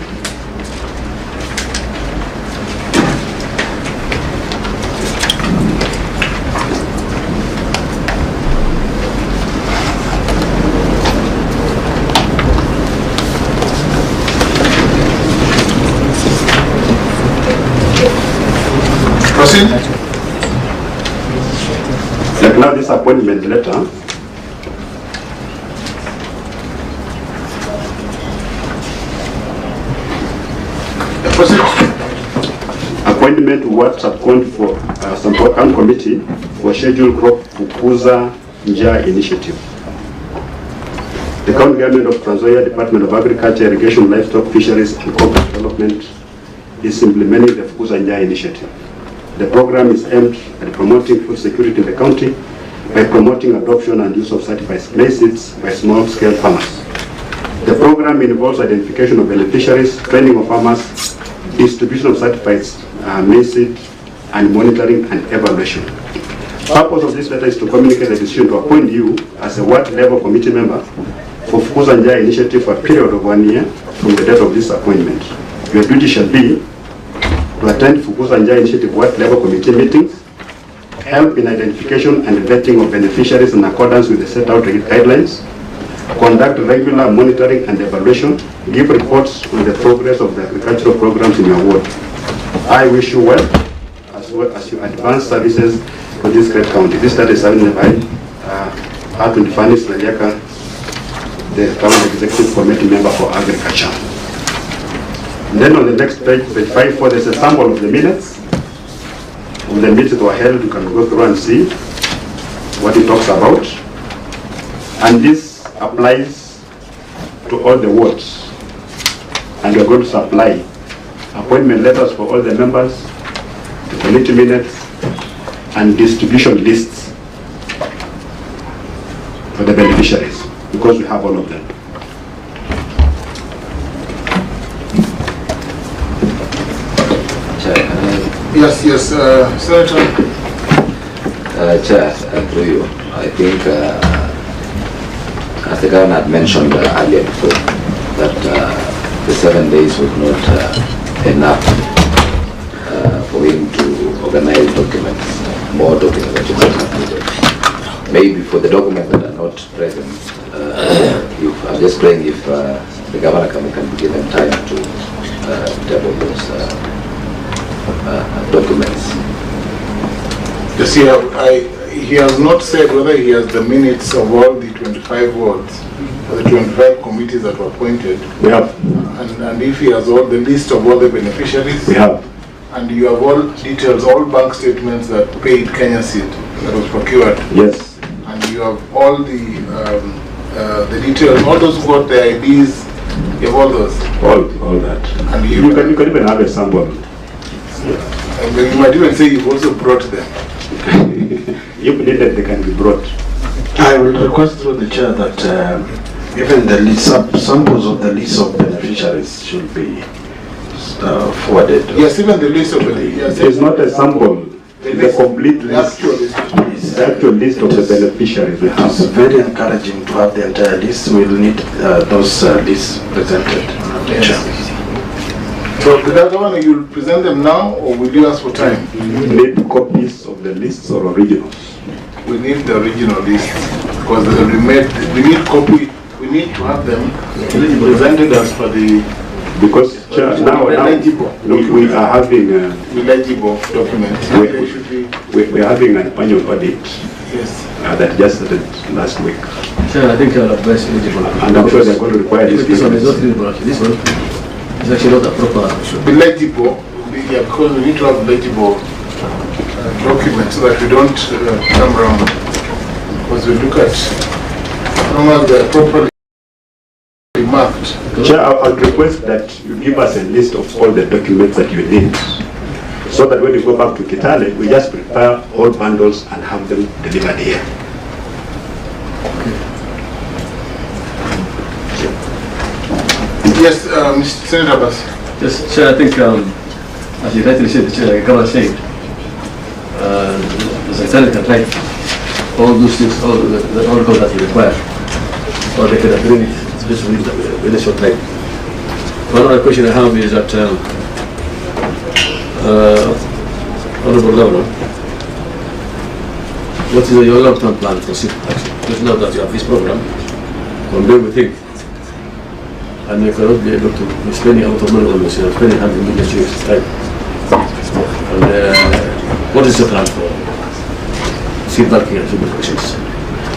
Proceed. Like now this appointment letter, Proceed. appointment to what subcon for subcon committee for scheduled crop Fukuza Nja initiative. The county government of Nzoia Department of Agriculture, Irrigation, Livestock, Fisheries and Corporate Development is implementing the Fukuza Nja initiative. The program is aimed at promoting food security in the county by promoting adoption and use of certified maize seeds by small-scale farmers. The program involves identification of beneficiaries, training of farmers, distribution of certified maize seed, and monitoring and evaluation. The purpose of this letter is to communicate the decision to appoint you as a ward-level committee member for Fukuza Nja initiative for a period of 1 year from the date of this appointment. Your duty shall be to attend Fukuza Nja initiative ward-level committee meetings, help in identification and vetting of beneficiaries in accordance with the set out guidelines, conduct regular monitoring and evaluation, give reports on the progress of the agricultural programs in your ward. I wish you well as you advance services for this great county. This letter is signed by Arthur Fanis Naliaka, the county executive committee member for agriculture. And then on the next page, page 5, there's a sample of the minutes. When the meetings were held, you can go through and see what it talks about. And this applies to all the wards. And we're going to supply appointment letters for all the members, the committee minutes, and distribution lists for the beneficiaries, because we have all of them. Yes, Senator. Chair, through you, I think, as the governor had mentioned earlier before, that the 7 days was not enough for him to organize documents, more documents that you might have needed. Maybe for the documents that are not present, I'm just praying if the governor can be given time to table those documents. Yes, he has not said whether he has the minutes of all the 25 wards or the 25 committees that were appointed. We have. And if he has all the list of all the beneficiaries. We have. And you have all details, all bank statements that paid Kenya seed that was procured. Yes. And you have all the details, all those who got the IDs, you have all those. All that. And you can even have a sample. And then you might even say you've also brought them. If needed, they can be brought. I will request through the chair that even the list, samples of the list of beneficiaries should be forwarded. Yes, even the list of beneficiaries. It's not a sample. It's a complete list. It's the actual list of the beneficiaries. It's very encouraging to have the entire list. We'll need those lists presented. Yes. So, the governor, you'll present them now, or will you ask for time? We need copies of the lists or originals. We need the original list because we need copy. We need to have them presented as per the. Because now we are having legible documents. We are having an annual audit. Yes. That just started last week. Sure, I think I'll advise eligible. And I'm sure they're going to require this. This one is not eligible. This one is actually not a proper. Should be legible. Yeah, because we need to have legible documents so that we don't come around. Because we look at normally they're properly marked. Chair, I would request that you give us a list of all the documents that you need, so that when you go back to Kitale, we just prepare all bundles and have them delivered here. Yes, Mr. Senator Abbas. Yes, Chair, I think, as you rightly said, the governor said, the Secretary can write all those things, all the articles that you require, or they can bring it just with a short time. One other question I have is that, Honorable Governor, what is your long-term plan for SIP? Just now that you have this program, one day we think, and you cannot be able to spend out of money on this, spending 100 million shillings time. And What is your plan for seed banking and food questions?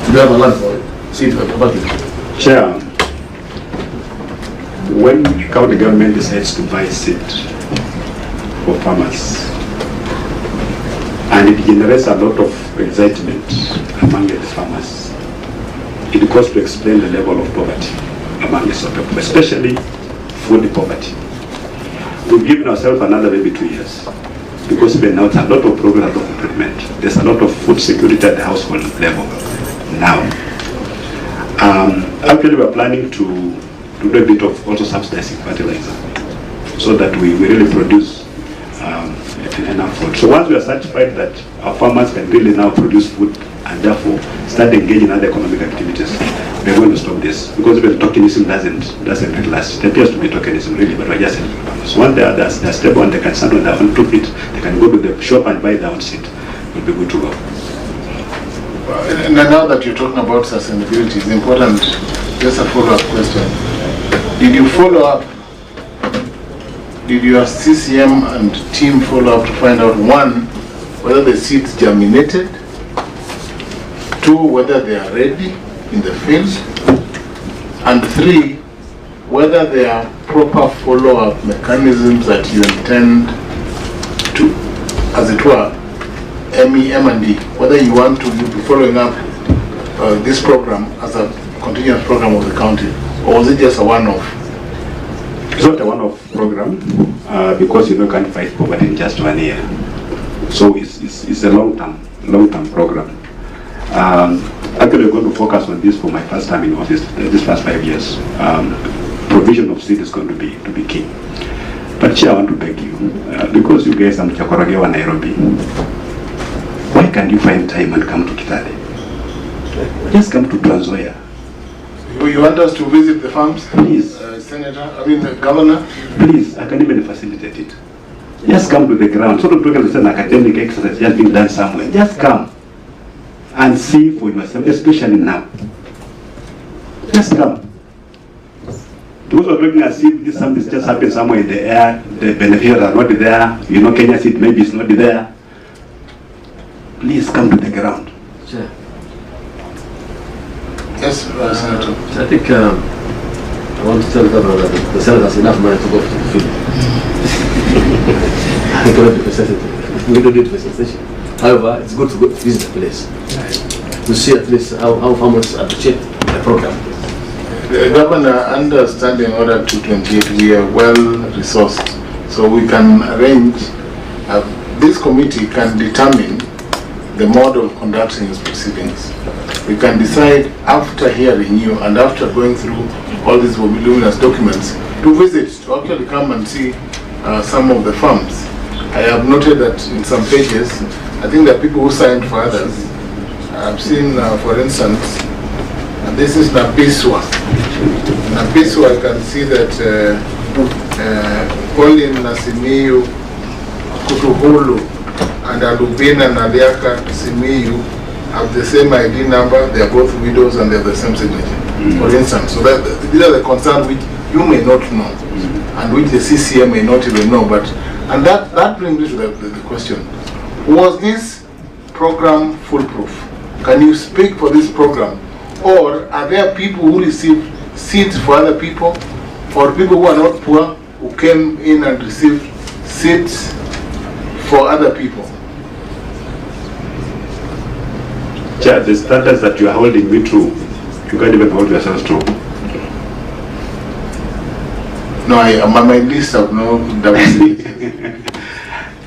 Do you have a plan for seed banking? Chair, when the county government decides to buy seed for farmers, and it generates a lot of excitement among the farmers, it goes to explain the level of poverty among the people, especially food poverty. We've given ourselves another maybe 2 years, because even now it's a lot of progress, a lot of improvement. There's a lot of food security at the household level now. Actually, we're planning to do a bit of also subsidizing fertilizer, so that we really produce enough food. So once we are satisfied that our farmers can really now produce food and therefore start engaging in other economic activities, we're going to stop this, because even tokenism doesn't really last. It appears to be tokenism really, but we're just helping farmers. Once they're stable and they can stand on their own 2 feet, they can go to the shop and buy their own seed. We'll be good to go. And now that you're talking about sustainability, it's important, just a follow-up question. Did you follow up? Did your CCM and team follow up to find out, 1, whether the seeds germinated, 2, whether they are ready in the field, and 3, whether there are proper follow-up mechanisms that you intend to, as it were, M&D, whether you want to be following up this program as a continuous program of the county, or was it just a one-off? It's not a one-off program, because you can't fight poverty in just 1 year. So it's a long-term program. Actually, we're going to focus on this for my first time in office, this past 5 years. Provision of seed is going to be key. But Chair, I want to beg you, because you guys are Chakorogewa, Nairobi, why can't you find time and come to Kitale? Just come to Nzoia. You want us to visit the farms? Please. The Governor? Please, I can even facilitate it. Just come to the ground. Sort of talking as an academic exercise just being done somewhere. Just come and see for yourself, especially now. Just come. Those who are looking at seed, this something just happened somewhere in the air, the beneficiaries are not there, Kenya seed maybe is not there. Please come to the ground. Sure. Yes, Senator. So I think I want to tell the Governor that the Senate has enough money to go to the field. We don't need presentation. However, it's good to go visit the place to see at least how farmers appreciate the program. The Governor, understanding Order 228, we are well resourced, so we can arrange, this committee can determine the mode of conducting its proceedings. We can decide after hearing you and after going through all these voluminous documents to visit, to actually come and see some of the farms. I have noted that in some pages, I think there are people who signed for others. I've seen, for instance, this is Napiswa. Napiswa, I can see that Colin Nasimiyu, Kutuhulu, and Alubina Naliaka Simiyu have the same ID number. They are both widows and they have the same signature, for instance. So these are the concerns which you may not know, and which the CCM may not even know. And that brings me to the question. Was this program foolproof? Can you speak for this program? Or are there people who receive seeds for other people, or people who are not poor who came in and received seeds for other people? Chair, the standards that you are holding me to, you can't even hold yourselves to. No, I'm on my list of no double signatures.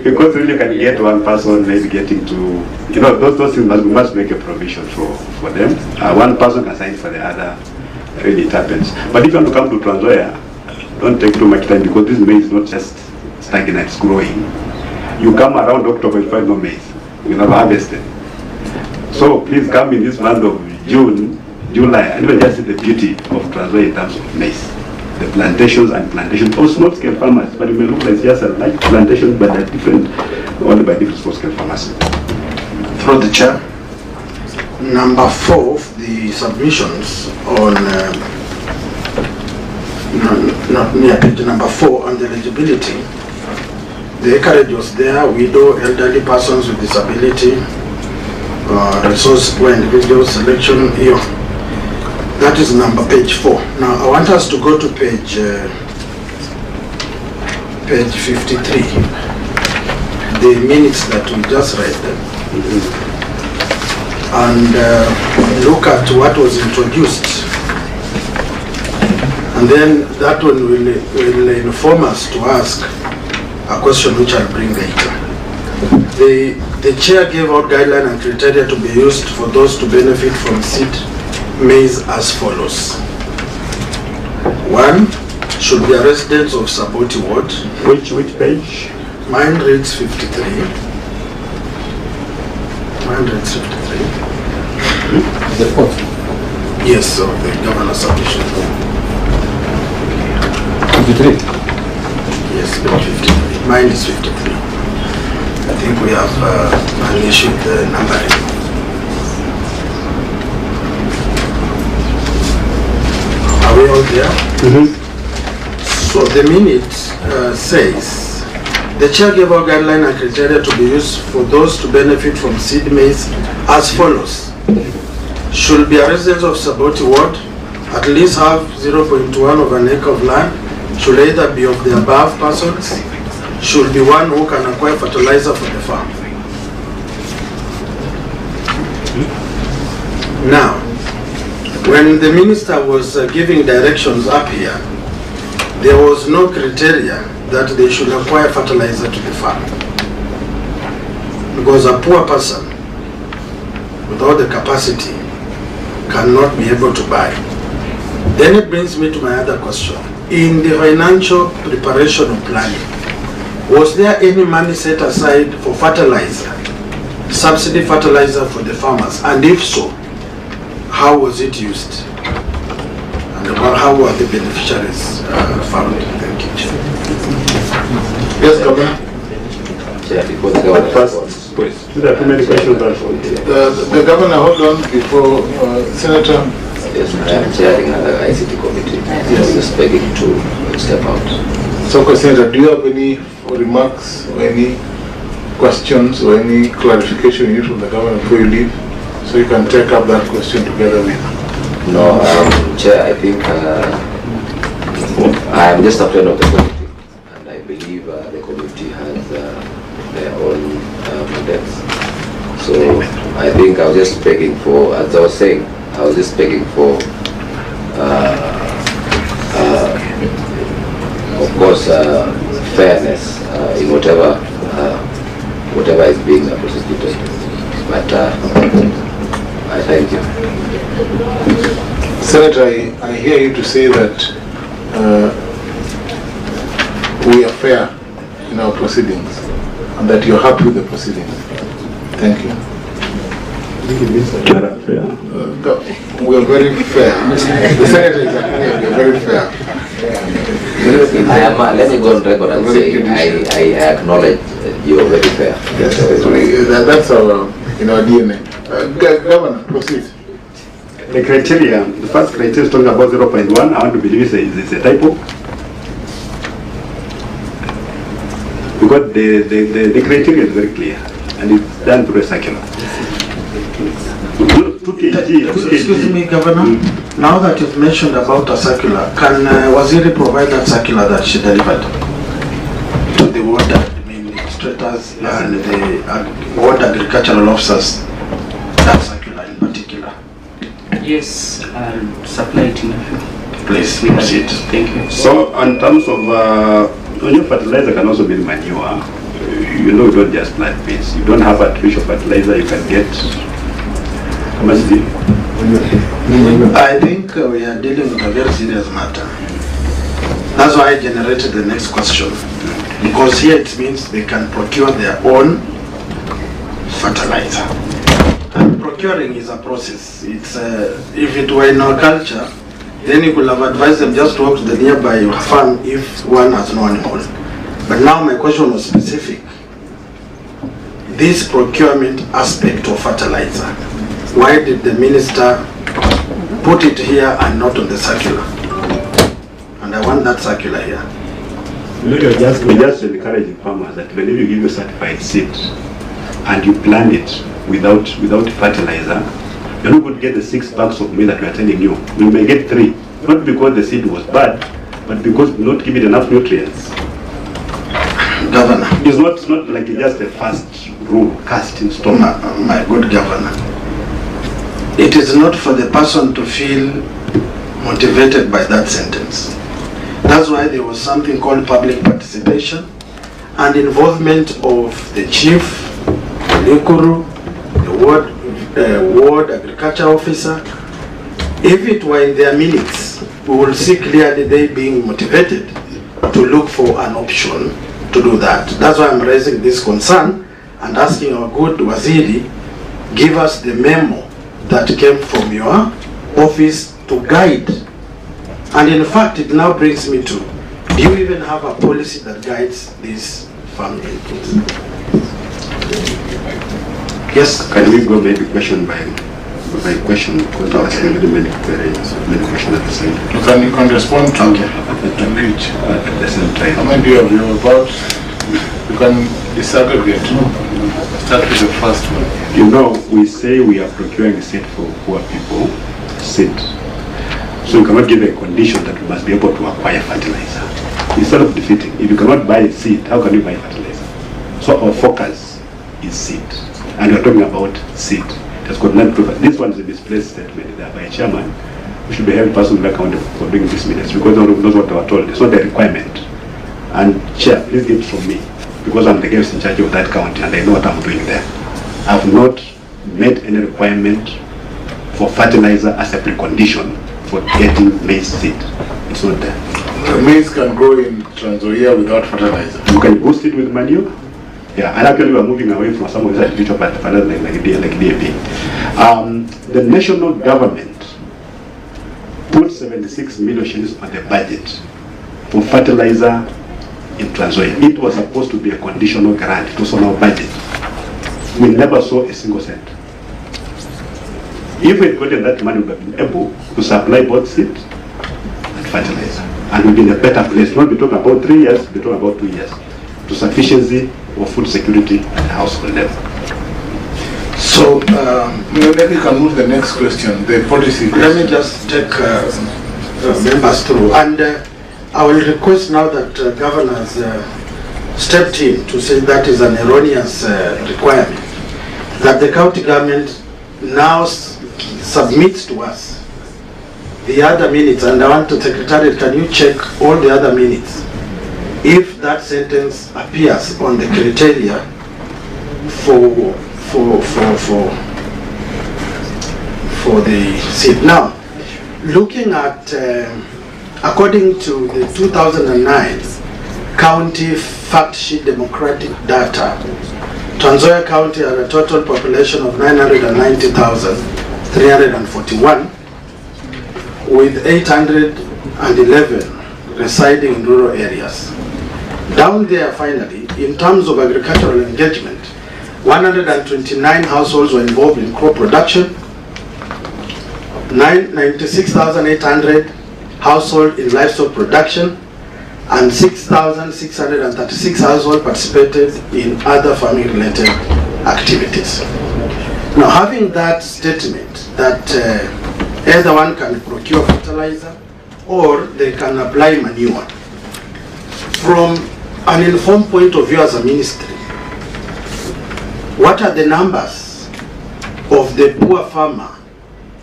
Because really you can get one person maybe getting to, those things we must make a provision for them. One person can sign for the other, really it happens. But if you want to come to Nzoia, don't take too much time, because this maize is not just stagnant, it's growing. You come around October, you find no maize. You never harvested. So please come in this month of June, July, and even just see the beauty of Nzoia in terms of maize. The plantations or small-scale farmers, but it may look like just a large plantation, but they're different, only by different small-scale farmers. Through the chair, number 4 of the submissions on, not near page number 4 on the eligibility, The acreage was there, widow, elderly persons with disability, resource poor individual selection here. That is page 4. Now I want us to go to page 53. The minutes that we just read. And look at what was introduced. And then that one will inform us to ask a question which I'll bring later. The chair gave out guidelines and criteria to be used for those to benefit from seed maize as follows. 1, should be a resident of Saboti Ward. Which page? Mine reads 53. Mine reads 53. The fourth. Yes, so the governor's submission. 53. Yes, page 53. Mine is 53. I think we have an issue with the numbering. Are we all there? So the minute says, the chair gave out guidelines and criteria to be used for those to benefit from seed maize as follows. Should be a resident of Saboti Ward, at least have 0.1 of an acre of land, should either be of the above persons, should be one who can acquire fertilizer for the farm. Now, when the minister was giving directions up here, there was no criteria that they should acquire fertilizer to the farm. Because a poor person without the capacity cannot be able to buy. Then it brings me to my other question. In the financial preparation of planning, was there any money set aside for fertilizer, subsidy fertilizer for the farmers? And if so, how was it used? And how were the beneficiaries found? Thank you, Chair. Yes, Governor. Chair, before the governor First, responds. there are too many questions. The governor, hold on, before Senator. Yes, I am chairing another ICT committee. Yes. Just begging to step out. So, Senator, do you have any remarks or any questions or any clarification you need from the governor before you leave? So you can take up that question together with. No, Chair, I think I am just a friend of the committee, and I believe the committee has their own mandates. So I think I was just begging for, as I was saying, I was just begging for, of course, fairness in whatever is being prosecuted. But I thank you. Senator, I hear you to say that we are fair in our proceedings and that you're happy with the proceedings. Thank you. We are very fair. The Senator is agreeing, we are very fair. Let me go on record and say I acknowledge you are very fair. Yes, that's our DNA. Governor, proceed. The criteria, the first criteria is talking about 0.1. I want to believe it's a typo. Because the criteria is very clear and it's done through a circular. Excuse me, Governor. Now that you've mentioned about a circular, can Waziri provide that circular that she delivered to the ward administrators and the ward agricultural officers? That circular in particular. Yes, I'll supply it in a few. Please proceed. Thank you. So, in terms of your fertilizer can also be manure. You know, you don't just plant beans. You don't have artificial fertilizer. You can get. How much is it? I think we are dealing with a very serious matter. That's why I generated the next question. Because here it means they can procure their own fertilizer. And procuring is a process. It's if it were in our culture, then you could have advised them just to walk to the nearby farm if one has no animal. But now my question was specific. This procurement aspect of fertilizer, why did the minister put it here and not on the circular? And I want that circular here. We're just encouraging farmers that when you give you certified seed and you plant it without fertilizer, you're not going to get the 6 bags of maize that we are telling you. You may get 3, not because the seed was bad, but because we not give it enough nutrients. Governor. It's not like just a fast rule cast in stone. My good governor, it is not for the person to feel motivated by that sentence. That's why there was something called public participation and involvement of the chief, the Lekuru, the ward agriculture officer. If it were in their minutes, we will see clearly they being motivated to look for an option to do that. That's why I'm raising this concern and asking our good Waziri, give us the memo that came from your office to guide. And in fact, it now brings me to, do you even have a policy that guides these farm inputs? Yes. Can we go maybe question by question? Because I ask many questions at the same time. You can respond to each at the same time. How many of you about? You can disaggregate. Start with the first one. You know, we say we are procuring seed for poor people, seed. So you cannot give a condition that you must be able to acquire fertilizer. Instead of defeating, if you cannot buy seed, how can you buy fertilizer? So our focus is seed. And we're talking about seed. That's got nothing to do. This one is a misplaced statement there by a chairman. We should be held personally accountable for doing this minutes because no one knows what they were told. It's not a requirement. And chair, please get it from me because I'm the guest in charge of that county and I know what I'm doing there. I have not made any requirement for fertilizer as a precondition for getting maize seed. It's not there. The maize can grow in Nzoia without fertilizer. You can boost it with manure. Yeah, and actually we're moving away from some of these artificial fertilizer like DAP. The national government put 76 million shillings on the budget for fertilizer in Nzoia. It was supposed to be a conditional grant. It was on our budget. We never saw a single cent. If we had gotten that money, we would have been able to supply both seed and fertilizer. And we'd be in a better place. Not be talking about 3 years, be talking about 2 years. To sufficiency of food security at the household level. So, maybe you can move the next question, the policy question. Let me just take members through. And I will request now that governors stepped in to say that is an erroneous requirement. That the county government now submits to us the other minutes, and I want to Secretariat, can you check all the other minutes if that sentence appears on the criteria for the seat. Now, looking at according to the 2009 county fact sheet democratic data, Nzoia County had a total population of 990,341 with 811 residing in rural areas. Down there, finally, in terms of agricultural engagement, 129 households were involved in crop production, 96,800 households in livestock production, and 6,636 households participated in other farming-related activities. Now, having that statement that either one can procure fertilizer or they can apply manure, from an informed point of view as a ministry, what are the numbers of the poor farmer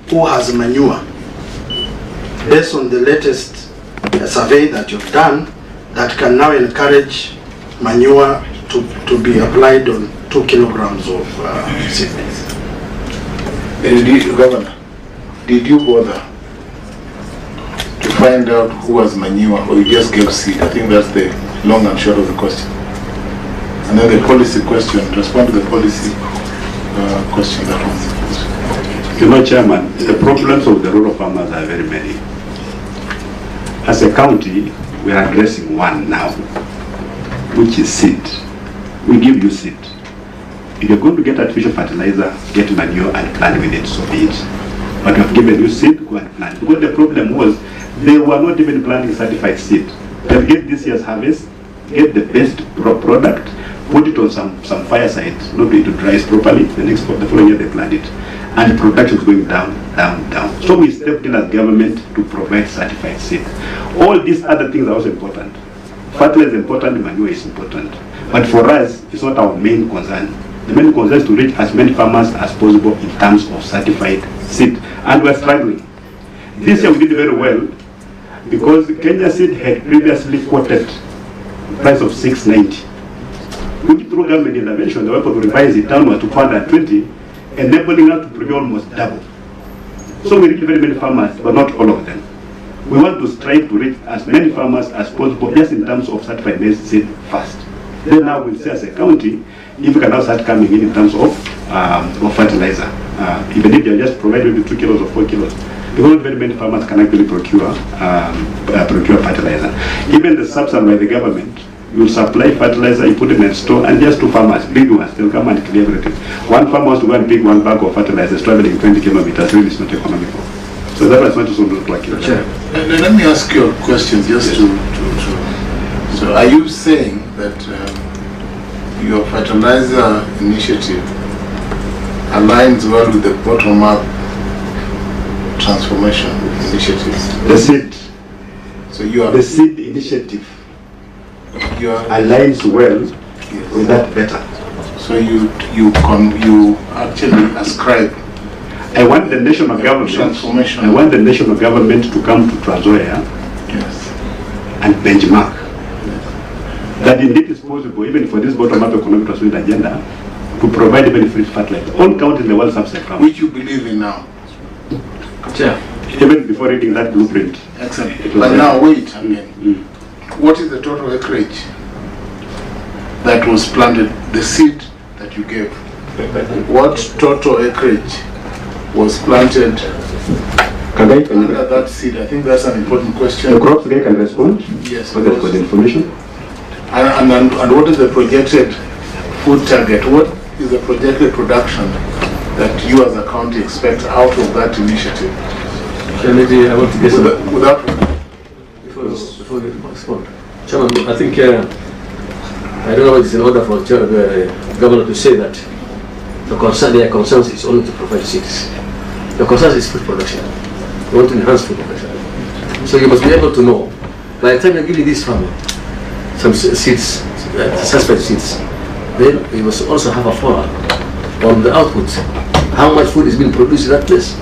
who has manure based on the latest survey that you've done that can now encourage manure to be applied on 2 kilograms of seedlings? Governor, did you bother to find out who has manure, or you just gave seed? I think that's the long and short of the question. And then the policy question, respond to the policy question that was. You know, Chairman, the problems of the rural farmers are very many. As a county, we are addressing one now, which is seed. We give you seed. If you're going to get artificial fertilizer, get manure and plant with it, so be it. But we have given you seed, go and plant. Because the problem was, they were not even planting certified seed. They'll get this year's harvest, get the best product, put it on some fireside, not be able to dry properly. The following year they plant it, and production is going down, down, down. So we stepped in as government to provide certified seed. All these other things are also important. Fertilizer is important, manure is important, but for us, it's not our main concern. The main concern is to reach as many farmers as possible in terms of certified seed, and we're struggling. This year we did very well because Kenya Seed had previously quoted price of 690. Through government intervention, they were able to revise it downward to 420, enabling us to procure almost double. So we reach very many farmers, but not all of them. We want to strive to reach as many farmers as possible, just in terms of certified maize seed first. Then now we'll say as a county, if we can now start coming in terms of fertilizer. Even if they just provide maybe 2 kilos or 4 kilos, because not very many farmers can actually procure fertilizer. Even the subsidy by the government, you supply fertilizer, you put it in a store, and just 2 farmers, big ones, they'll come and clear everything. One farmer wants to go and pick 1 bag of fertilizer, traveling 20 kilometers, really is not economical. So that was not also not working. Sure. Let me ask you a question just so are you saying that your fertilizer initiative aligns well with the bottom-up transformation initiatives? The seed. So you are the seed initiative aligns well with that better. So you actually ascribe. I want the national government transformation. I want the national government to come to Nzoia, yes, and benchmark that indeed is possible, even for this bottom-up economic transformation agenda, to provide even free fertilizer. All counties in the world subsidy farm. Which you believe in now? Sure. Even before reading that blueprint. Excellent. But now wait again. What is the total acreage that was planted, the seed that you gave? What total acreage was planted under that seed? I think that's an important question. The crops guy can respond. Yes. For the information. And what is the projected food target? What is the projected production that you as a county expect out of that initiative? I want to get without before you respond. Chairman, I think I don't know if it's in order for the governor to say that their concerns is only to provide seeds. The concern is food production. We want to enhance food production. So you must be able to know, by the time you're giving this farmer some seeds, suspect seeds, then you must also have a follow-up on the output. How much food is being produced in that place?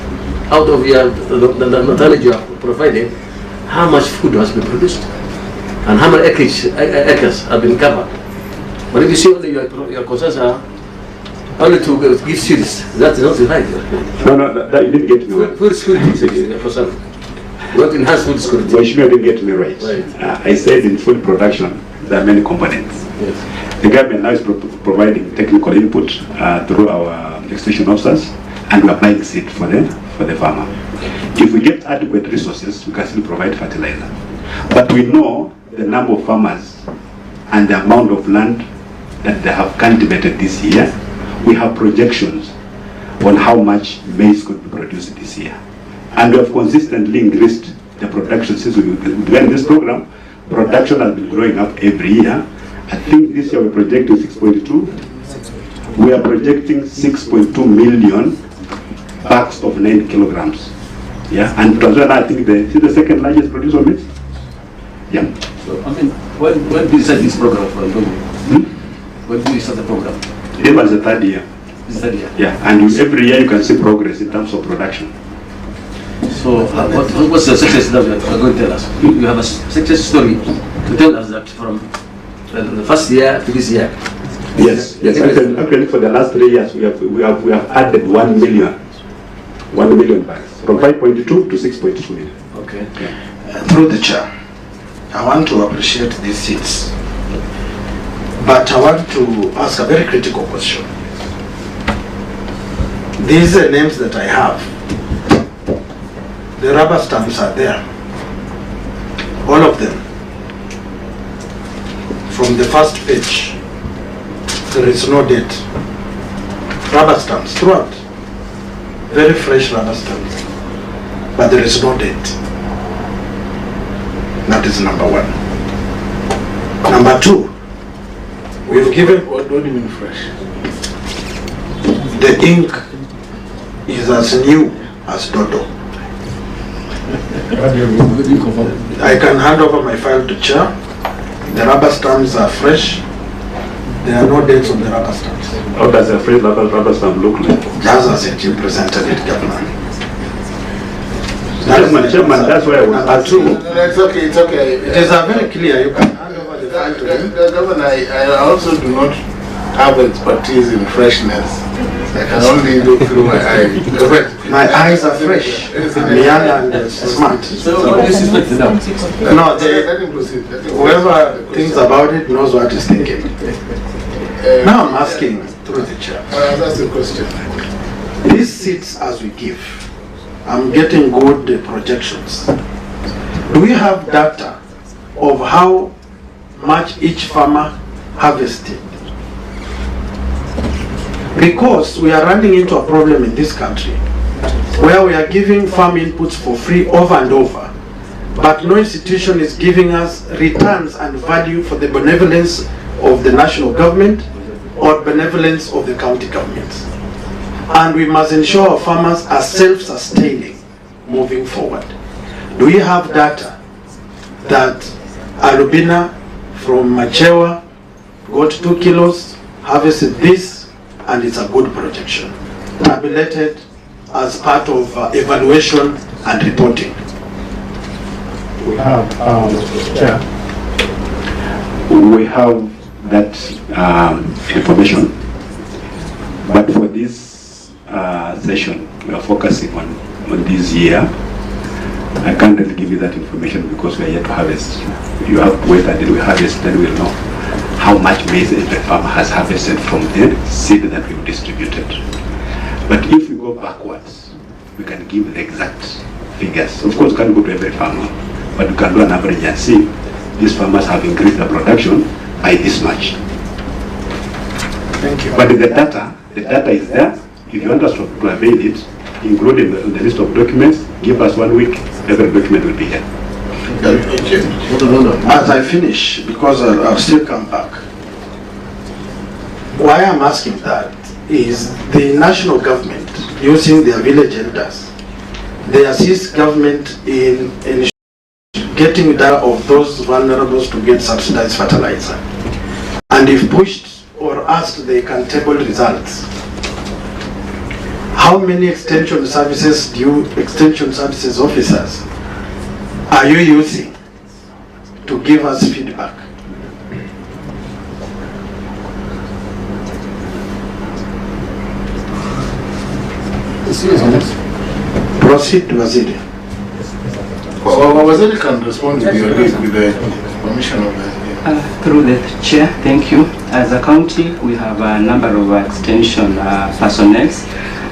Out of the tonnage you have provided, how much food has been produced? And how many acres have been covered? But if you see only your concerns are only to give seeds, that's not right. No, that you didn't get me right. Food security is a concern. We want to enhance food security. Well, you didn't get me right. I said in food production, there are many components. Yes. The government now is providing technical input through our extension officers, and we are buying seed for the farmer. If we get adequate resources, we can still provide fertilizer. But we know the number of farmers and the amount of land that they have cultivated this year. We have projections on how much maize could be produced this year. And we have consistently increased the production since we began this program. Production has been growing up every year. I think this year we're projecting 6.2. We are projecting 6.2 million bags of 9 kilograms. Yeah, and Nzoia, I think is the second largest producer of maize. Yeah. So, I mean, when did you start this program for When did you start the program? It was the 3rd year. This 3rd year? Yeah, and every year you can see progress in terms of production. So, what's the success that you are going to tell us? You have a success story to tell us that from the first year to this year. Yes. Actually, for the last 3 years, we have added 1 million bags from 5.2 to 6.2 million. Okay. Yeah. Through the chair, I want to appreciate these seats, but I want to ask a very critical question. These names that I have, the rubber stamps are there, all of them. From the first page, there is no date. Rubber stamps throughout, very fresh rubber stamps, but there is no date. That is number one. Number two, we've given... What do you mean fresh? The ink is as new as Dodo. I can hand over my file to Chair. The rubber stamps are fresh. There are no dates on the rubber stamps. How does a fresh rubber stamp look like? Just as it you presented it, Governor. Chairman, that's why I was asking. No, it's okay, it's okay. It is very clear. You can hand over the file to him. Governor, I also do not have expertise in freshness. I can only look through my eyes. My eyes are fresh. I'm young and smart. So this is not enough. No, Let him proceed. whoever thinks about it knows what he's thinking. Now I'm asking through the chair. That's the question. These seats as we give, I'm getting good projections. Do we have data of how much each farmer harvested? Because we are running into a problem in this country where we are giving farm inputs for free over and over, but no institution is giving us returns and value for the benevolence of the national government or benevolence of the county governments. And we must ensure our farmers are self-sustaining moving forward. Do we have data that Arubina from Machewa got 2 kilos, harvested this, and it's a good projection, tabulated as part of evaluation and reporting? We have, Chair, we have that information, but for this session, we are focusing on this year. I can't really give you that information because we are yet to harvest. You have to wait until we harvest, then we'll know how much maize every farmer has harvested from the seed that we've distributed. But if we go backwards, we can give the exact figures. Of course, we can't go to every farmer, but we can do an average and see these farmers have increased the production by this much. Thank you. But the data is there. If you want us to avail it, including the list of documents, give us 1 week, every document will be here. As I finish, because I'll still come back, why I'm asking that is the national government, using their village elders, they assist government in getting data of those vulnerables to get subsidized fertilizer. And if pushed or asked, they can table results. How many extension services officers are you using to give us feedback? Proceed, Waziri. Well, Waziri can respond with the permission of the... Through the chair, thank you. As a county, we have a number of extension personnel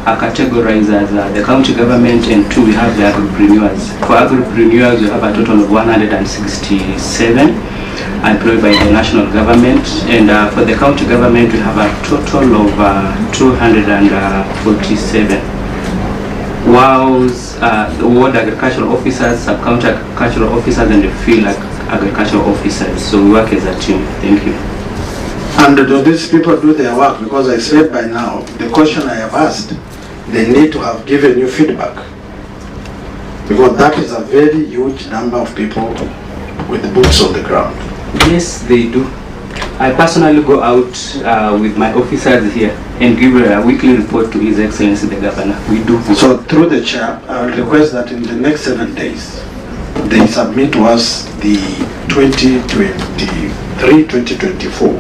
categorized as the county government, and 2 we have the agripreneurs. For agripreneurs, we have a total of 167 employed by the national government, and for the county government, we have a total of 247. Whilst the ward agricultural officers, sub-county agricultural officers, and the field agricultural officers. So we work as a team. Thank you. And do these people do their work? Because I said by now, the question I have asked, they need to have given you feedback. Because that is a very huge number of people with the boots on the ground. Yes, they do. I personally go out with my officers here and give a weekly report to His Excellency the Governor. We do. So through the chair, I will request that in the next 7 days, they submit to us the 2023-2024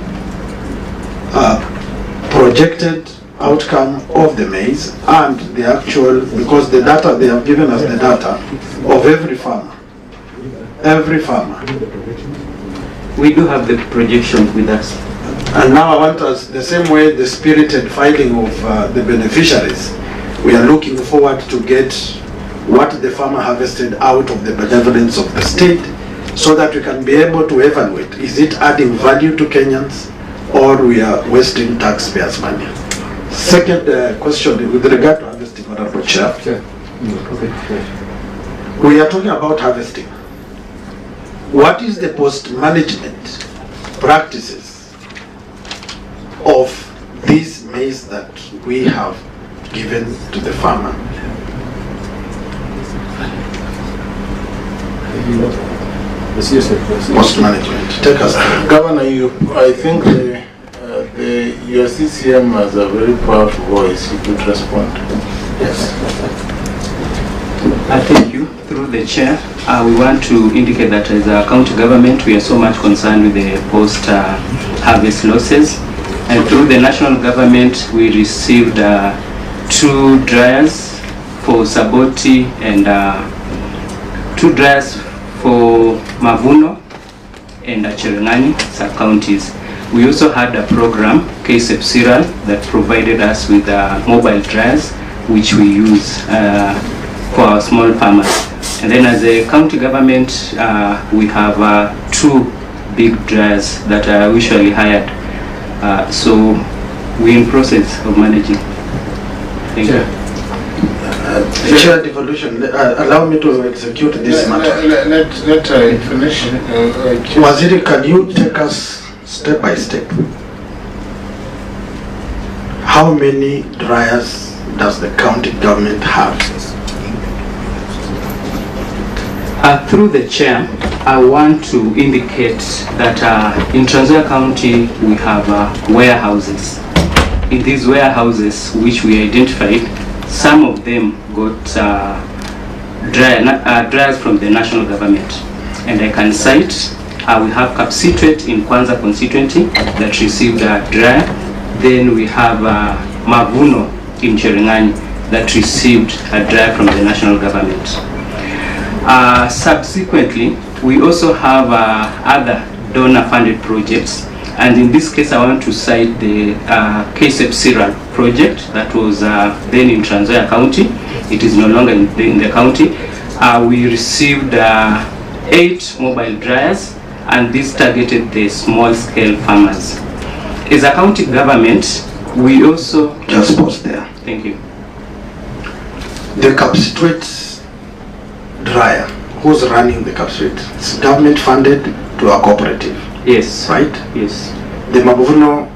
projected outcome of the maize and the actual, because the data, they have given us the data of every farmer. Every farmer. We do have the projection with us. And now I want us, the same way the spirited filing of the beneficiaries, we are looking forward to get what the farmer harvested out of the benevolence of the state, so that we can be able to evaluate, is it adding value to Kenyans or we are wasting taxpayers' money? Second question with regard to harvesting, Honorable Chair. We are talking about harvesting. What is the post-management practices of this maize that we have given to the farmer. Most management, take us through. Governor, I think your CCM has a very powerful voice. You could respond. Yes. Thank you. Through the chair, we want to indicate that as a county government, we are so much concerned with the post-harvest losses. And through the national government, we received 2 dryers for Saboti and 2 dryers for Mavuno and Cherengani sub-counties. We also had a program, KSEP Cereal, that provided us with mobile dryers, which we use for our small farmers. And then as a county government, we have 2 big dryers that are usually hired. So we're in process of managing. Thank you. Chair devolution, allow me to execute this matter. Let I finish. Waziri, can you take us step by step? How many dryers does the county government have? Through the chair, I want to indicate that in Nzoia County we have warehouses. In these warehouses, which we identified, some of them got dryers from the national government. And I can cite, we have Kapsitwet in Kwanza constituency that received a dryer. Then we have Mavuno in Cherengani that received a dryer from the national government. Subsequently, we also have other donor-funded projects. And in this case, I want to cite the KSEP Cereal project that was then in Nzoia County. It is no longer in the county. We received 8 mobile dryers, and this targeted the small-scale farmers. As a county government, we also... Just pause there. Thank you. The Kapsitwet dryer, who's running the Kapsitwet? It's government funded to a cooperative. Yes. Right? Yes. The Mavuno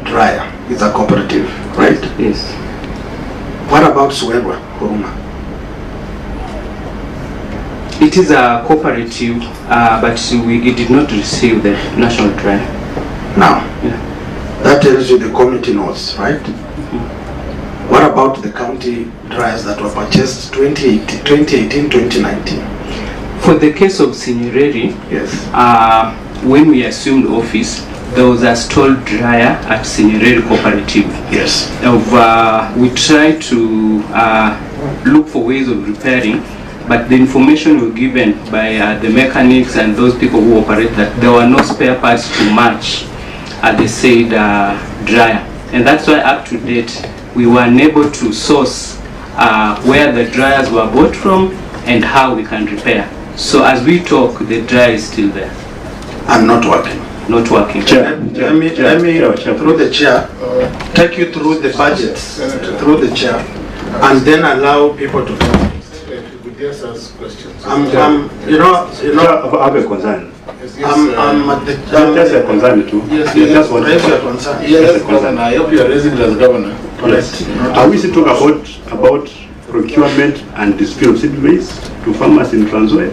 dryer is a cooperative, right? Yes. What about Suwerwa, Huruma? It is a cooperative, but it did not receive the national dryer. Now, Yeah. that tells you the committee knows, right? What about the county dryers that were purchased 2018, 2019? For the case of Sinyereri, Yes. when we assumed office, there was a stalled dryer at Sinyereri Cooperative. Yes. We tried to look for ways of repairing, but the information we were given by the mechanics and those people who operate that there were no spare parts to match the said dryer. And that's why up to date, we were unable to source where the dryers were bought from and how we can repair. So as we talk, the dryer is still there. And not working. Not working. Let me through the chair, take you through the budgets, through the chair, and then allow people to talk. If you could just ask questions. You know, I have a concern. I'm at the... Just a concern too. Yes, Just one raise your concern. Yes, Governor. I hope you are raising it as Governor. Yes. Are we still talking about procurement and dispute of seed maize to farmers in Nzoia?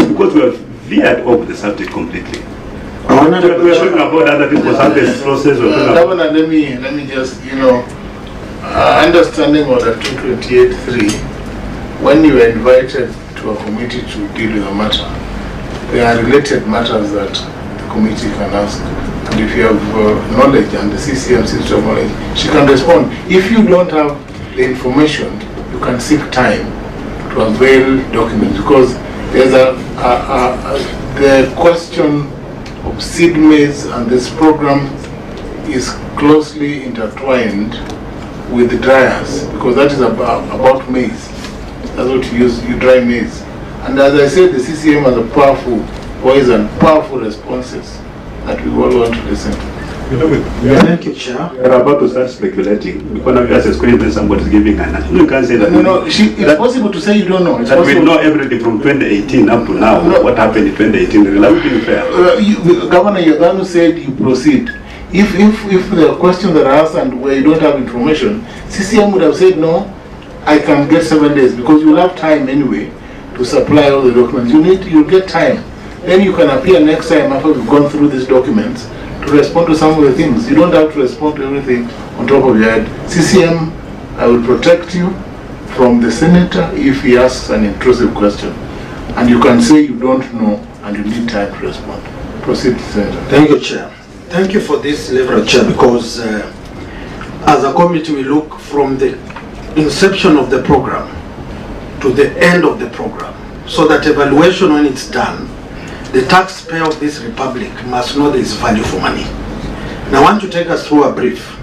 Because we have veered off the subject completely. We are talking about other people's harvest process. Governor, let me just, understanding Order 228.3, when you are invited to a committee to deal with a matter, there are related matters that the committee can ask. And if you have knowledge and the CCM system knowledge, she can respond. If you don't have the information, you can seek time to avail documents, because there's the question of seed maize and this program is closely intertwined with the dryers, because that is about maize. That's what you use, you dry maize. And as I said, the CCM has a powerful voice and powerful responses that we all want to listen to. Thank you, Chair. You're about to start speculating because now you ask a question when somebody's giving an answer. You can't say that. No, it's possible to say you don't know. It's that possible. we know everything from 2018 up to now. No. What happened in 2018? That would be fair. Governor, you're the one who said you proceed. If there are questions that are asked and where you don't have information, CCM would have said no, I can get 7 days because you'll have time anyway to supply all the documents. You'll get time. Then you can appear next time after we've gone through these documents to respond to some of the things. You don't have to respond to everything on top of your head. CCM, I will protect you from the senator if he asks an intrusive question. And you can say you don't know and you need time to respond. Proceed, Senator. Thank you, Chair. Thank you for this leverage, Chair, because as a committee we look from the inception of the program to the end of the program, so that evaluation, when it's done, the taxpayer of this republic must know there is value for money. Now I want to take us through a brief.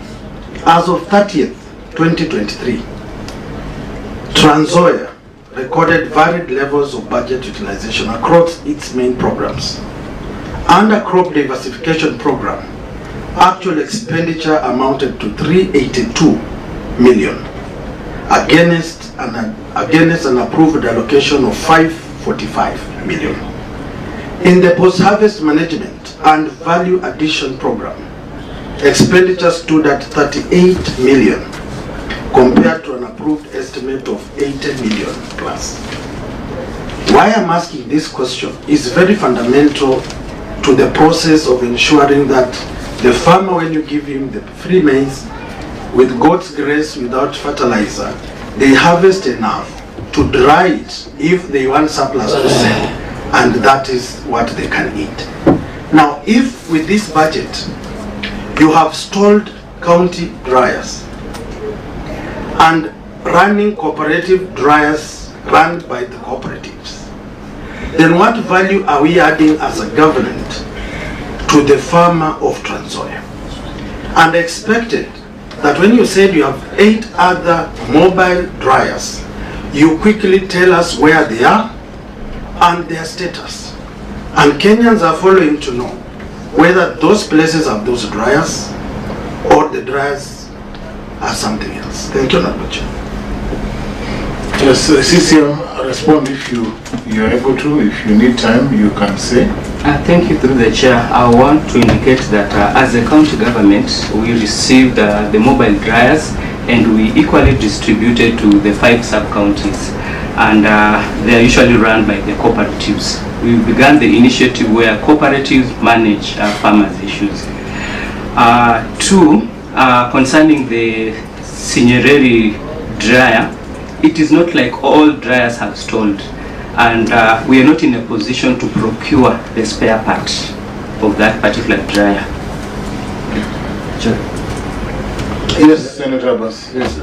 As of 30th, 2023, Nzoia recorded varied levels of budget utilization across its main programs. Under crop diversification program, actual expenditure amounted to 382 million against an approved allocation of 545 million. In the post-harvest management and value addition program, expenditure stood at 38 million compared to an approved estimate of 80 million plus. Why I'm asking this question is very fundamental to the process of ensuring that the farmer, when you give him the free maize with God's grace, without fertilizer, they harvest enough to dry it if they want surplus to sell, and that is what they can eat. Now, if with this budget you have stalled county dryers and running cooperative dryers run by the cooperatives, then what value are we adding as a government to the farmer of Nzoia? And expected that when you said you have 8 other mobile dryers, you quickly tell us where they are and their status. And Kenyans are following to know whether those places have those dryers or the dryers are something else. Thank you, Honorable Chair. Yes, CCM, respond if you're able to. If you need time, you can say. Thank you, through the chair. I want to indicate that as a county government, we received the mobile dryers and we equally distributed to the 5 sub-counties. And they are usually run by the cooperatives. We began the initiative where cooperatives manage farmers' issues. 2, concerning the Sinyereri dryer, it is not like all dryers have stalled, and we are not in a position to procure the spare part of that particular dryer. Chair. Yes, Senator Abbas. Yes,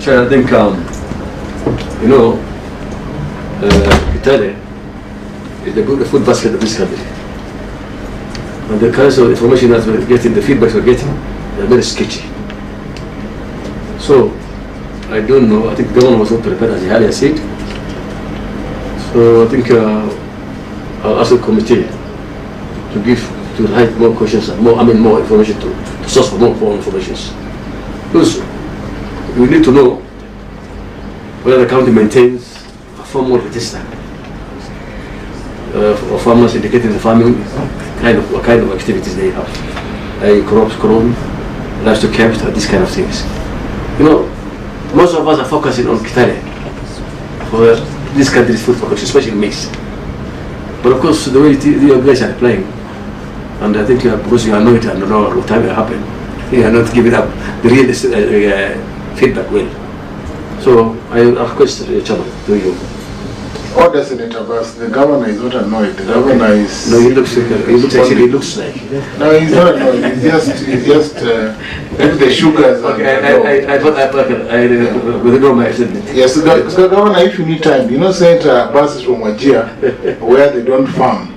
Chair, I think, Italy is the food basket of this country. And the kinds of information that we're getting, the feedback we're getting, they're very sketchy. So, I don't know, I think the government was not prepared, as he earlier said. So I think I'll ask the committee to write more questions, more information, to source for more information. Because we need to know whether the county maintains a formal register of farmers indicating the farming what kind of activities they have, crops grown, livestock kept, these kind of things. Most of us are focusing on Kitale for this country's food production, especially maize. But of course, the way you guys are applying, and I think because you are not and know what time will happen, you are not giving up the real feedback well. So I request the channel to you. Order, Senator Abbas. The governor is not annoyed. The governor is. No, he looks like. No, he's not annoyed. He's just put the sugars. Okay, I withdraw my statement. Yes, so Governor, if you need time, Senator Abbas is from Wajir, where they don't farm,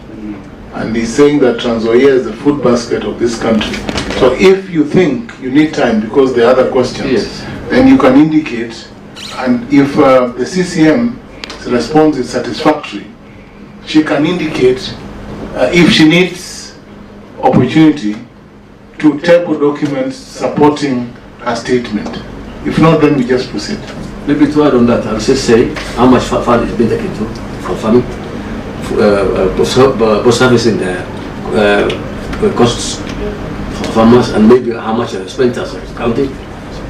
and he's saying that Nzoia is the food basket of this country. So if you think you need time because there are other questions, yes, then you can indicate, and if the CCM response is satisfactory, she can indicate if she needs opportunity to table documents supporting a statement? If not, then we just proceed. Maybe to add on that, I'll just say how much fund is being taken to for farming, post harvesting costs for farmers, and maybe how much are spent as a county.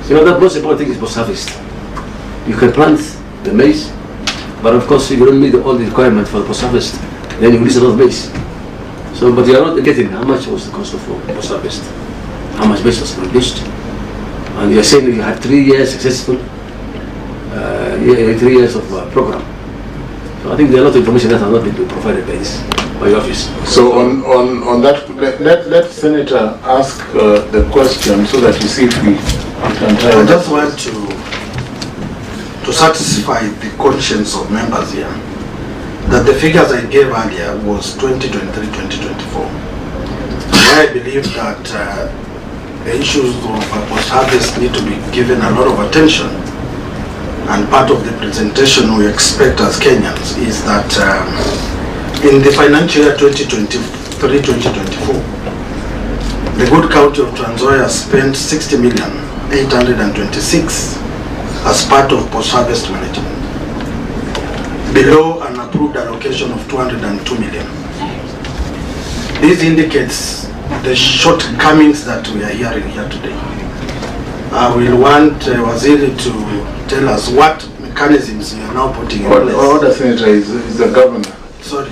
You know, the most important thing is post harvest. You can plant the maize, but of course, if you don't meet all the requirements for the post harvest, then you lose a lot of maize. So, but you are not getting how much was the cost of post harvest, how much maize was produced, and you are saying that you had 3 years successful. 3 years of program. So I think there are a lot of information that has not been provided by your office. So on that, let Senator ask the question so that you see if we can try. I just want to satisfy the conscience of members here that the figures I gave earlier was 2023-2024. I believe that the issues of post-harvest need to be given a lot of attention. And part of the presentation we expect as Kenyans is that in the financial year 2023-2024, the good county of Nzoia spent 60,826 as part of post-harvest management, below an approved allocation of 202 million. This indicates the shortcomings that we are hearing here today. I will want Waziri to tell us what mechanisms you are now putting in place. Order, Senator, is the governor. Sorry,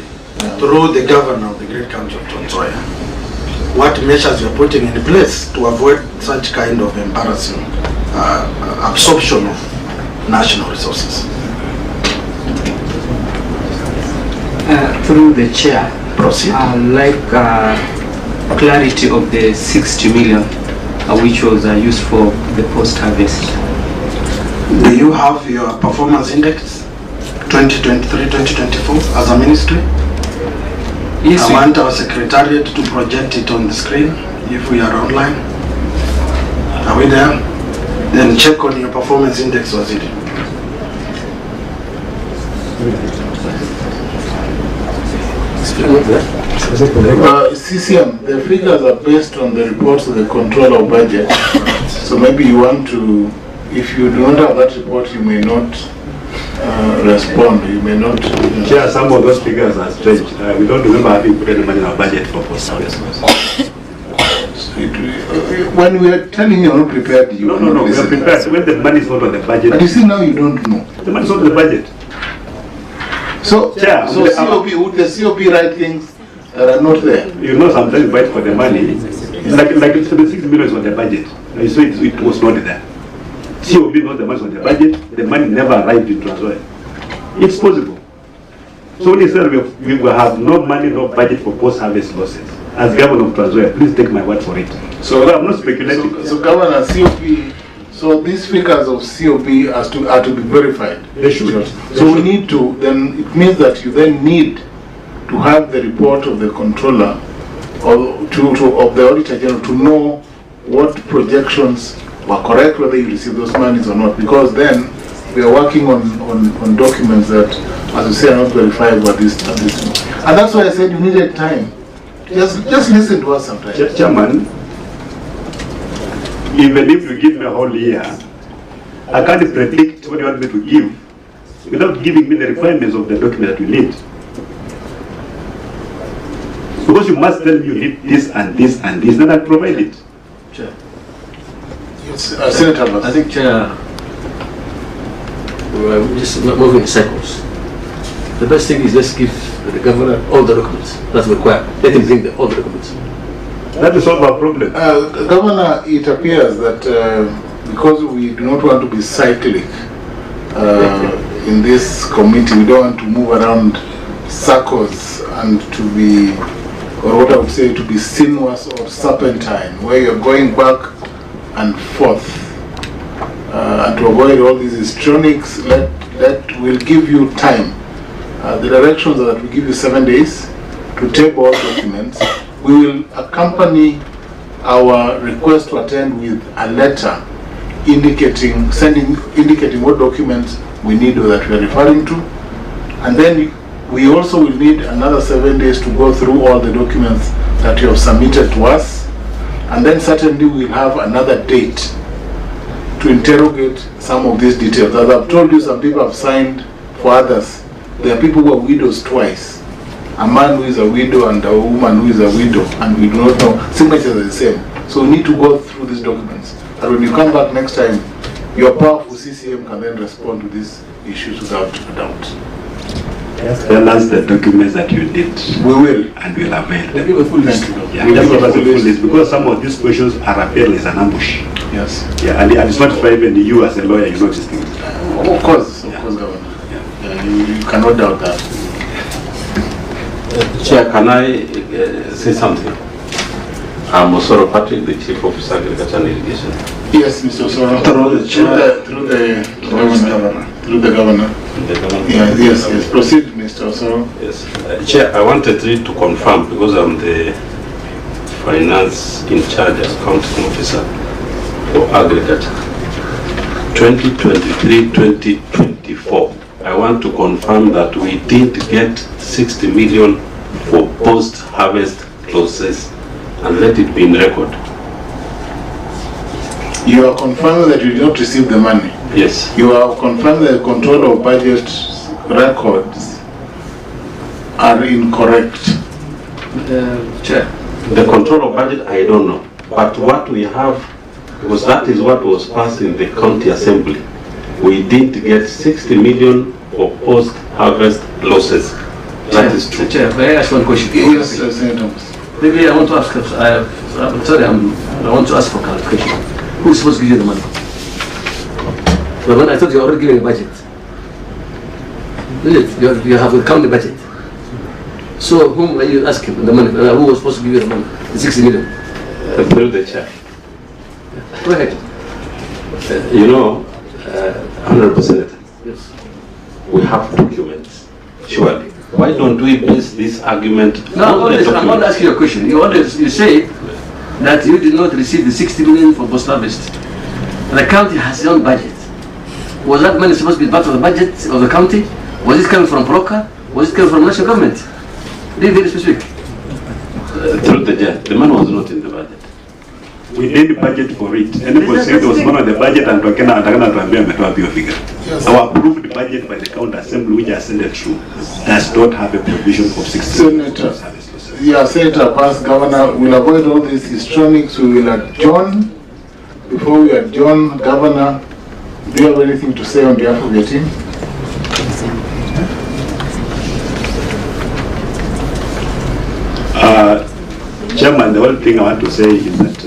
through the governor of the great county of Nzoia. What measures you are putting in place to avoid such kind of embarrassing absorption of national resources? Through the chair, Proceed. I'd like clarity of the 60 million which was used for the post-harvest. Do you have your performance index 2023-2024 as a ministry? Yes, I want our secretariat to project it on the screen if we are online. Are we there? Then check on your performance index, Waziri. CCM, the figures are based on the reports of the controller of budget. So maybe you want to, if you do not have that report, you may not respond. You may not. Chair, some of those figures are strange. We don't remember having put any money in our budget for post-harvest. When we are telling you not prepared, you No, we are prepared. When the money is not on the budget. But you see now you don't know. The money is not on the budget. So, Chair, so COP, would the COP write things that are not there? You know, sometimes you fight for the money. Like it's 76 million on the budget. You say it was not there. COP knows the money on the budget. The money never arrived in Nzoia. It's possible. So when you say we will have no money, no budget for post-harvest losses, as governor of Nzoia, please take my word for it. So I'm not speculating. So Governor, COP, so these figures of COP are to be verified. They should. So we need to, then it means that you then need to have the report of the controller or of the auditor general to know what projections were correct, whether you receive those monies or not, because then we are working on documents that, as you say, are not verifiable at this time. And that's why I said you needed time. Just listen to us sometimes. Chairman, even if you give me a whole year, I can't predict what you want me to give without giving me the requirements of the document that you need. Because you must tell me you need this and this and this, then I'll provide it. Chair. Yes, Senator, I think, Chair, we're just not moving in cycles. The best thing is let's give the governor all the documents that's required. Let him bring all the documents. That will solve our problem. Governor, it appears that because we do not want to be cyclic in this committee, we don't want to move around circles and to be, or what I would say, to be sinuous or serpentine, where you're going back and forth. And to avoid all these histrionics, we'll give you time. The directions are that we give you 7 days to table all documents. We will accompany our request to attend with a letter indicating what documents we need or that we are referring to. And then we also will need another 7 days to go through all the documents that you have submitted to us And then certainly we'll have another date to interrogate some of these details. As I've told you, some people have signed for others. There are people who are widows twice. A man who is a widow and a woman who is a widow, and we do not know. Signatures are the same. So we need to go through these documents. And when you come back next time, your powerful CCM can then respond to these issues without a doubt. Tell us the documents that you need. We will. And we'll avail them. Give a full list. Yeah, just give us a full list, because some of these questions are apparently an ambush. Yes. Yeah, and it's not fair even you as a lawyer, you notice things. Of course, Governor. Yeah. You cannot doubt that. Chair, can I say something? I'm Osoro Patrick, the Chief Officer, Agriculture and Irrigation. Yes, Mr. Osoro. Through the governor. Yes. Proceed, Mr. Osoro. Yes. Chair, I wanted to confirm, because I'm the finance in charge as accounting officer for agriculture. 2023-2024. I want to confirm that we did get 60 million for post-harvest losses, and let it be in record. You are confirming that you did not receive the money? Yes. You are confirming that the control of budget records are incorrect? Chair, the control of budget, I don't know. But what we have, because that is what was passed in the county assembly, we did get 60 million for post-harvest losses. That is true. Chair, may I ask one question? Yes, Senator. Maybe I want to ask, I'm sorry, I want to ask for clarification. Who's supposed to give you the money? Well, when I thought you already given a budget. You have to count the budget. So whom are you asking the money? Who was supposed to give you the money? The 60 million? Through the chair. Go ahead. You know, Honorable Senator, yes. We have documents, surely. Why don't we base this argument No, on the I'm not documents? asking you a question. You say that you did not receive the 60 million for post-harvest. The county has its own budget. Was that money supposed to be part of the budget of the county? Was it coming from PROCA? Was it coming from national government? Be very specific. Through the chair, the money was not in the budget. We didn't budget for it. Anybody said there was money on the budget and Tokena figure. Our approved budget by the county assembly, which I sent it through, does not have a provision of 60 Senator, yeah, Senator, past Governor, we'll avoid all these histrionics. We will adjourn. Before we adjourn, Governor, do you have anything to say on behalf of your team? Chairman, the only thing I want to say is that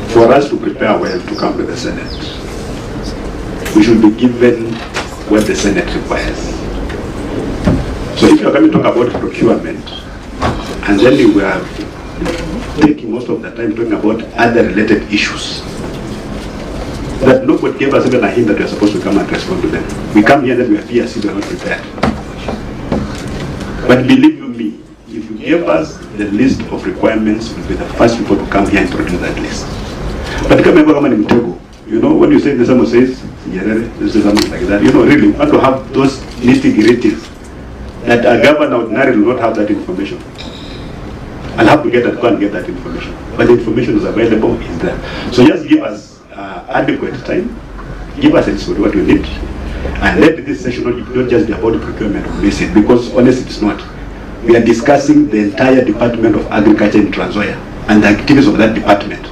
for us to prepare well to come to the Senate, we should be given what the Senate requires. So if you are going to talk about procurement, and then we are taking most of the time talking about other related issues, that nobody gave us even a hint that we are supposed to come and respond to them. We come here and we appear as if we are not prepared. But believe you me, if you gave us the list of requirements, we'll be the first people to come here and produce that list. But you know, when you say the someone says, this is something like that, you know, really, we want to have those nitty-gritties that a governor ordinarily will not have that information. I'll have to go and get that information. But the information is available, is there. So just give us adequate time, give us a list of what we need, and let this session not just be about procurement of medicine, because honestly it's not. We are discussing the entire Department of Agriculture in Nzoia and the activities of that department.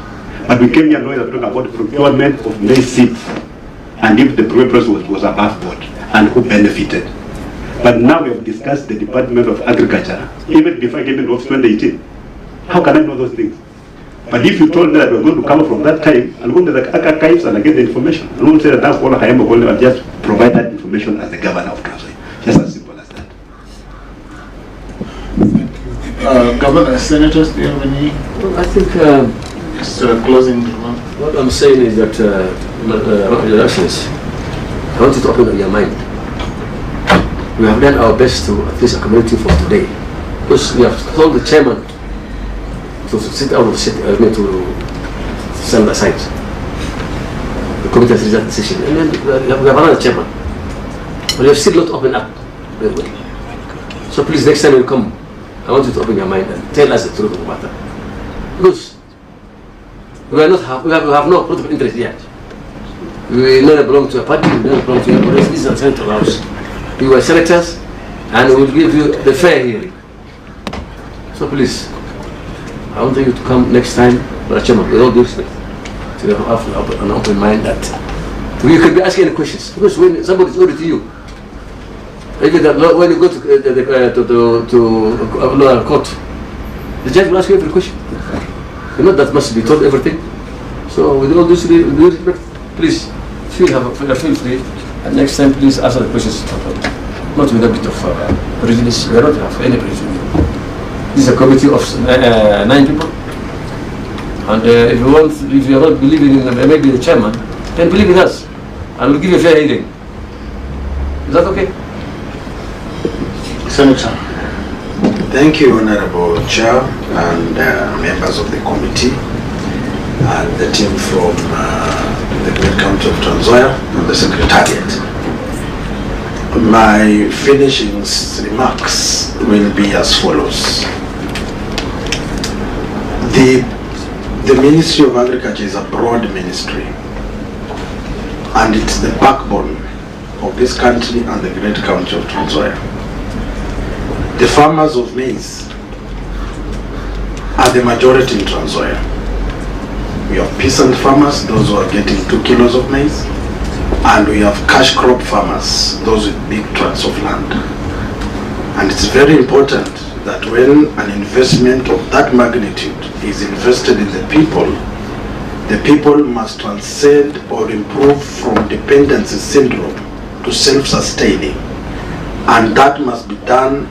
But we came here and talking about procurement of maize seeds, and if the procurement was above board, and who benefited. But now we have discussed the Department of Agriculture, even before I came into office 2018. How can I know those things? But if you told me that we're going to come from that time, I'll go to the archives and I get the information. I won't say that now for I'll just provide that information as the governor of Nzoia. Just as simple as that. Governor, Senators, do you have any? Well, I think closing remark. What I'm saying is that, Your Excellency, I want you to open up your mind. We have done our best to at least accommodate you for today, because we have told the chairman to sit out of to stand aside. The committee has reached that decision, and then we have another chairman. But we have still not opened up. So please, next time you come, I want you to open your mind and tell us the truth of the matter. Because we have no political interest yet. We never belong to a party, we never belong to anybody. This is a central house. We were senators and we will give you the fair hearing. So please, I want you to come next time, Mr. Chairman, with all due respect, to have an open mind that you can be asking any questions. Because when somebody is auditing you, even when you go to court, the judge will ask you every question. You know that must be told everything. So with all this respect, please feel free. And next time, please answer the questions. Not with a bit of prejudice. We don't have any prejudice. This is a committee of 9 people. And if you are not believing in maybe the chairman, then believe in us. And we'll give you a fair hearing. Is that okay? Senator. Thank you, Honorable Chair and members of the committee and the team from the Great County of Nzoia and the Secretariat. My finishing remarks will be as follows. The Ministry of Agriculture is a broad ministry, and it's the backbone of this country and the Great County of Nzoia. The farmers of maize are the majority in Nzoia. We have peasant farmers, those who are getting 2 kilos of maize, and we have cash crop farmers, those with big tracts of land. And it's very important that when an investment of that magnitude is invested in the people must transcend or improve from dependency syndrome to self-sustaining. And that must be done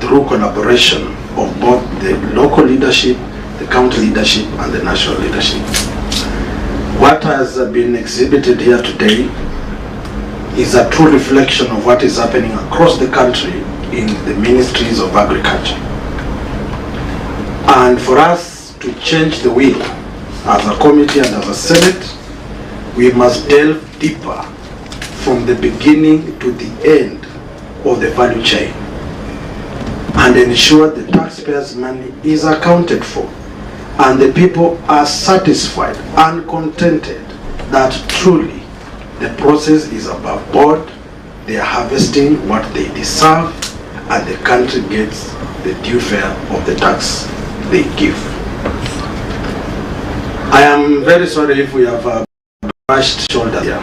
through collaboration of both the local leadership, the county leadership, and the national leadership. What has been exhibited here today is a true reflection of what is happening across the country in the ministries of agriculture. And for us to change the wheel as a committee and as a Senate, we must delve deeper from the beginning to the end of the value chain and ensure the taxpayers' money is accounted for and the people are satisfied and contented that truly the process is above board, they are harvesting what they deserve, and the country gets the due fare of the tax they give. I am very sorry if we have brushed shoulders here,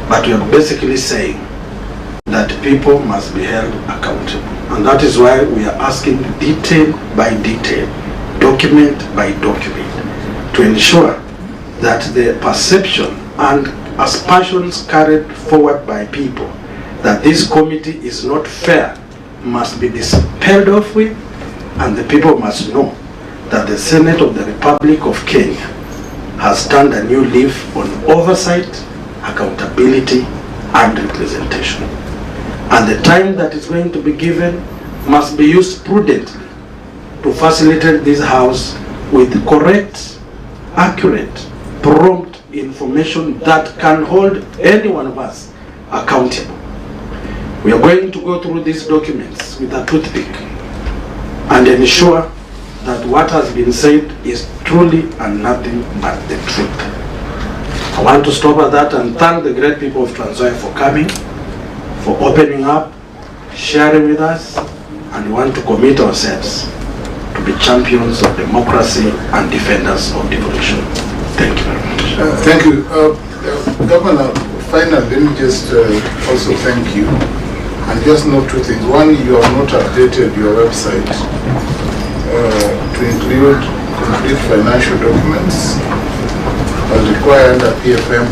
but we are basically saying that people must be held accountable, and that is why we are asking detail by detail, document by document, to ensure that the perception and aspersions carried forward by people that this committee is not fair must be dispelled off with, and the people must know that the Senate of the Republic of Kenya has turned a new leaf on oversight, accountability, and representation. And the time that is going to be given must be used prudently to facilitate this House with correct, accurate, prompt information that can hold any one of us accountable. We are going to go through these documents with a toothpick and ensure that what has been said is truly and nothing but the truth. I want to stop at that and thank the great people of Nzoia for coming, for opening up, sharing with us, and we want to commit ourselves to be champions of democracy and defenders of devolution. Thank you very much. Thank you. Governor, finally, let me just also thank you. And just note 2 things. One, you have not updated your website to include complete financial documents as required under PFM.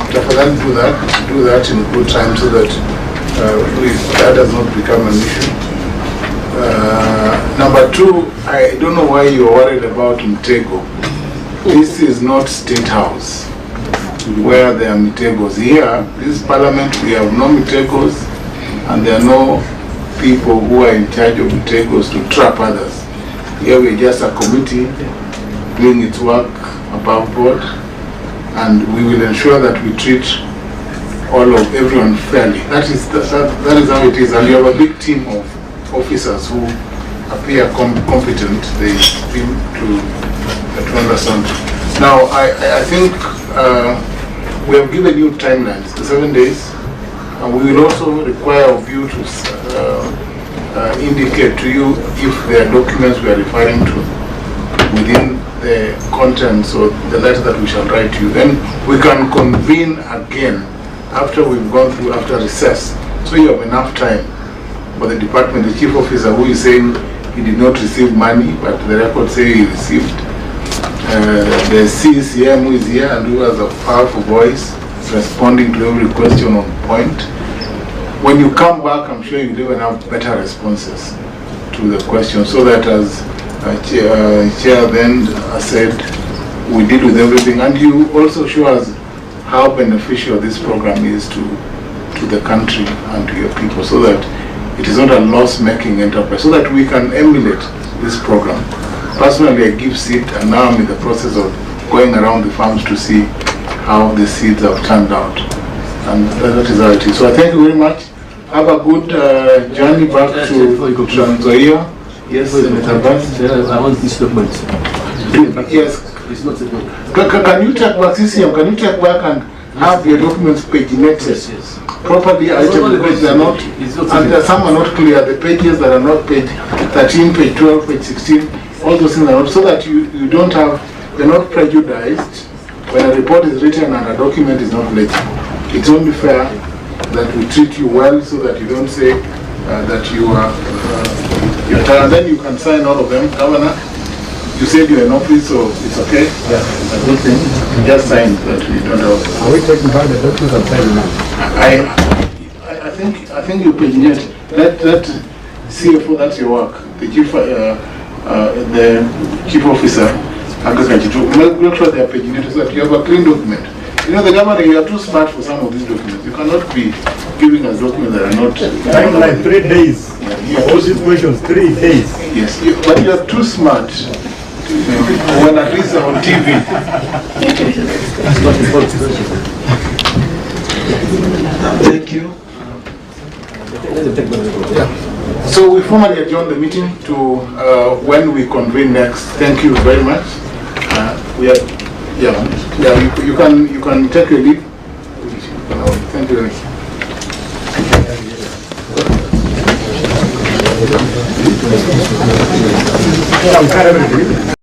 Do that in good time so that that does not become an issue. Number 2, I don't know why you are worried about Mtego. This is not State House where there are Mtegos. Here, this Parliament, we have no Mtegos, and there are no people who are in charge of Mtegos to trap others. Here we're just a committee doing its work above board, and we will ensure that we treat everyone fairly. That is how it is, and you have a big team of officers who appear competent, they seem to understand. Now, I think we have given you timelines, the 7 days, and we will also require of you to indicate to you if there are documents we are referring to within the contents or the letter that we shall write to you. Then we can convene again after we've gone through, after recess. So you have enough time for the department, the chief officer who is saying he did not receive money, but the record say he received. The CCM who is here and who has a powerful voice, responding to every question on point. When you come back, I'm sure you'll even have better responses to the question, so that as Chair then said, we deal with everything, and you also show us how beneficial this program is to the country and to your people, so that it is not a loss-making enterprise, so that we can emulate this program. Personally, I give seed, and now I'm in the process of going around the farms to see how the seeds have turned out, and that is how it is. So I thank you very much. Have a good journey back to Nzoia. Yes, Senator Vance. I want this document. Yes. It's not a book. Can you take back, CCM, can you take back and have your documents paginated? Yes. Properly item, because they are not, and some are not clear. The pages that are not page 13, page 12, page 16, all those things are not, so that you don't have, you're not prejudiced when a report is written and a document is not legible. It's only fair that we treat you well, so that you don't say that you are you're tired. And then you can sign all of them. Governor, you said you're in office, so it's okay. Yeah. I don't think just sign that we don't have. Are we taking back the documents and signing now? I think you paginate. That CFO, that's your work. The chief officer, agriculture, to make sure they are paginated so that you have a clean document. You know, the governor, you are too smart for some of these documents. You cannot be giving us documents that are not. Timeline 3 days. Yeah, all these questions, 3 days. Yes, but you are too smart when at least on TV. Thank you. Yeah. So we formally adjourn the meeting to when we convene next. Thank you very much. We are. Yeah, you can take your leave. Thank you very much.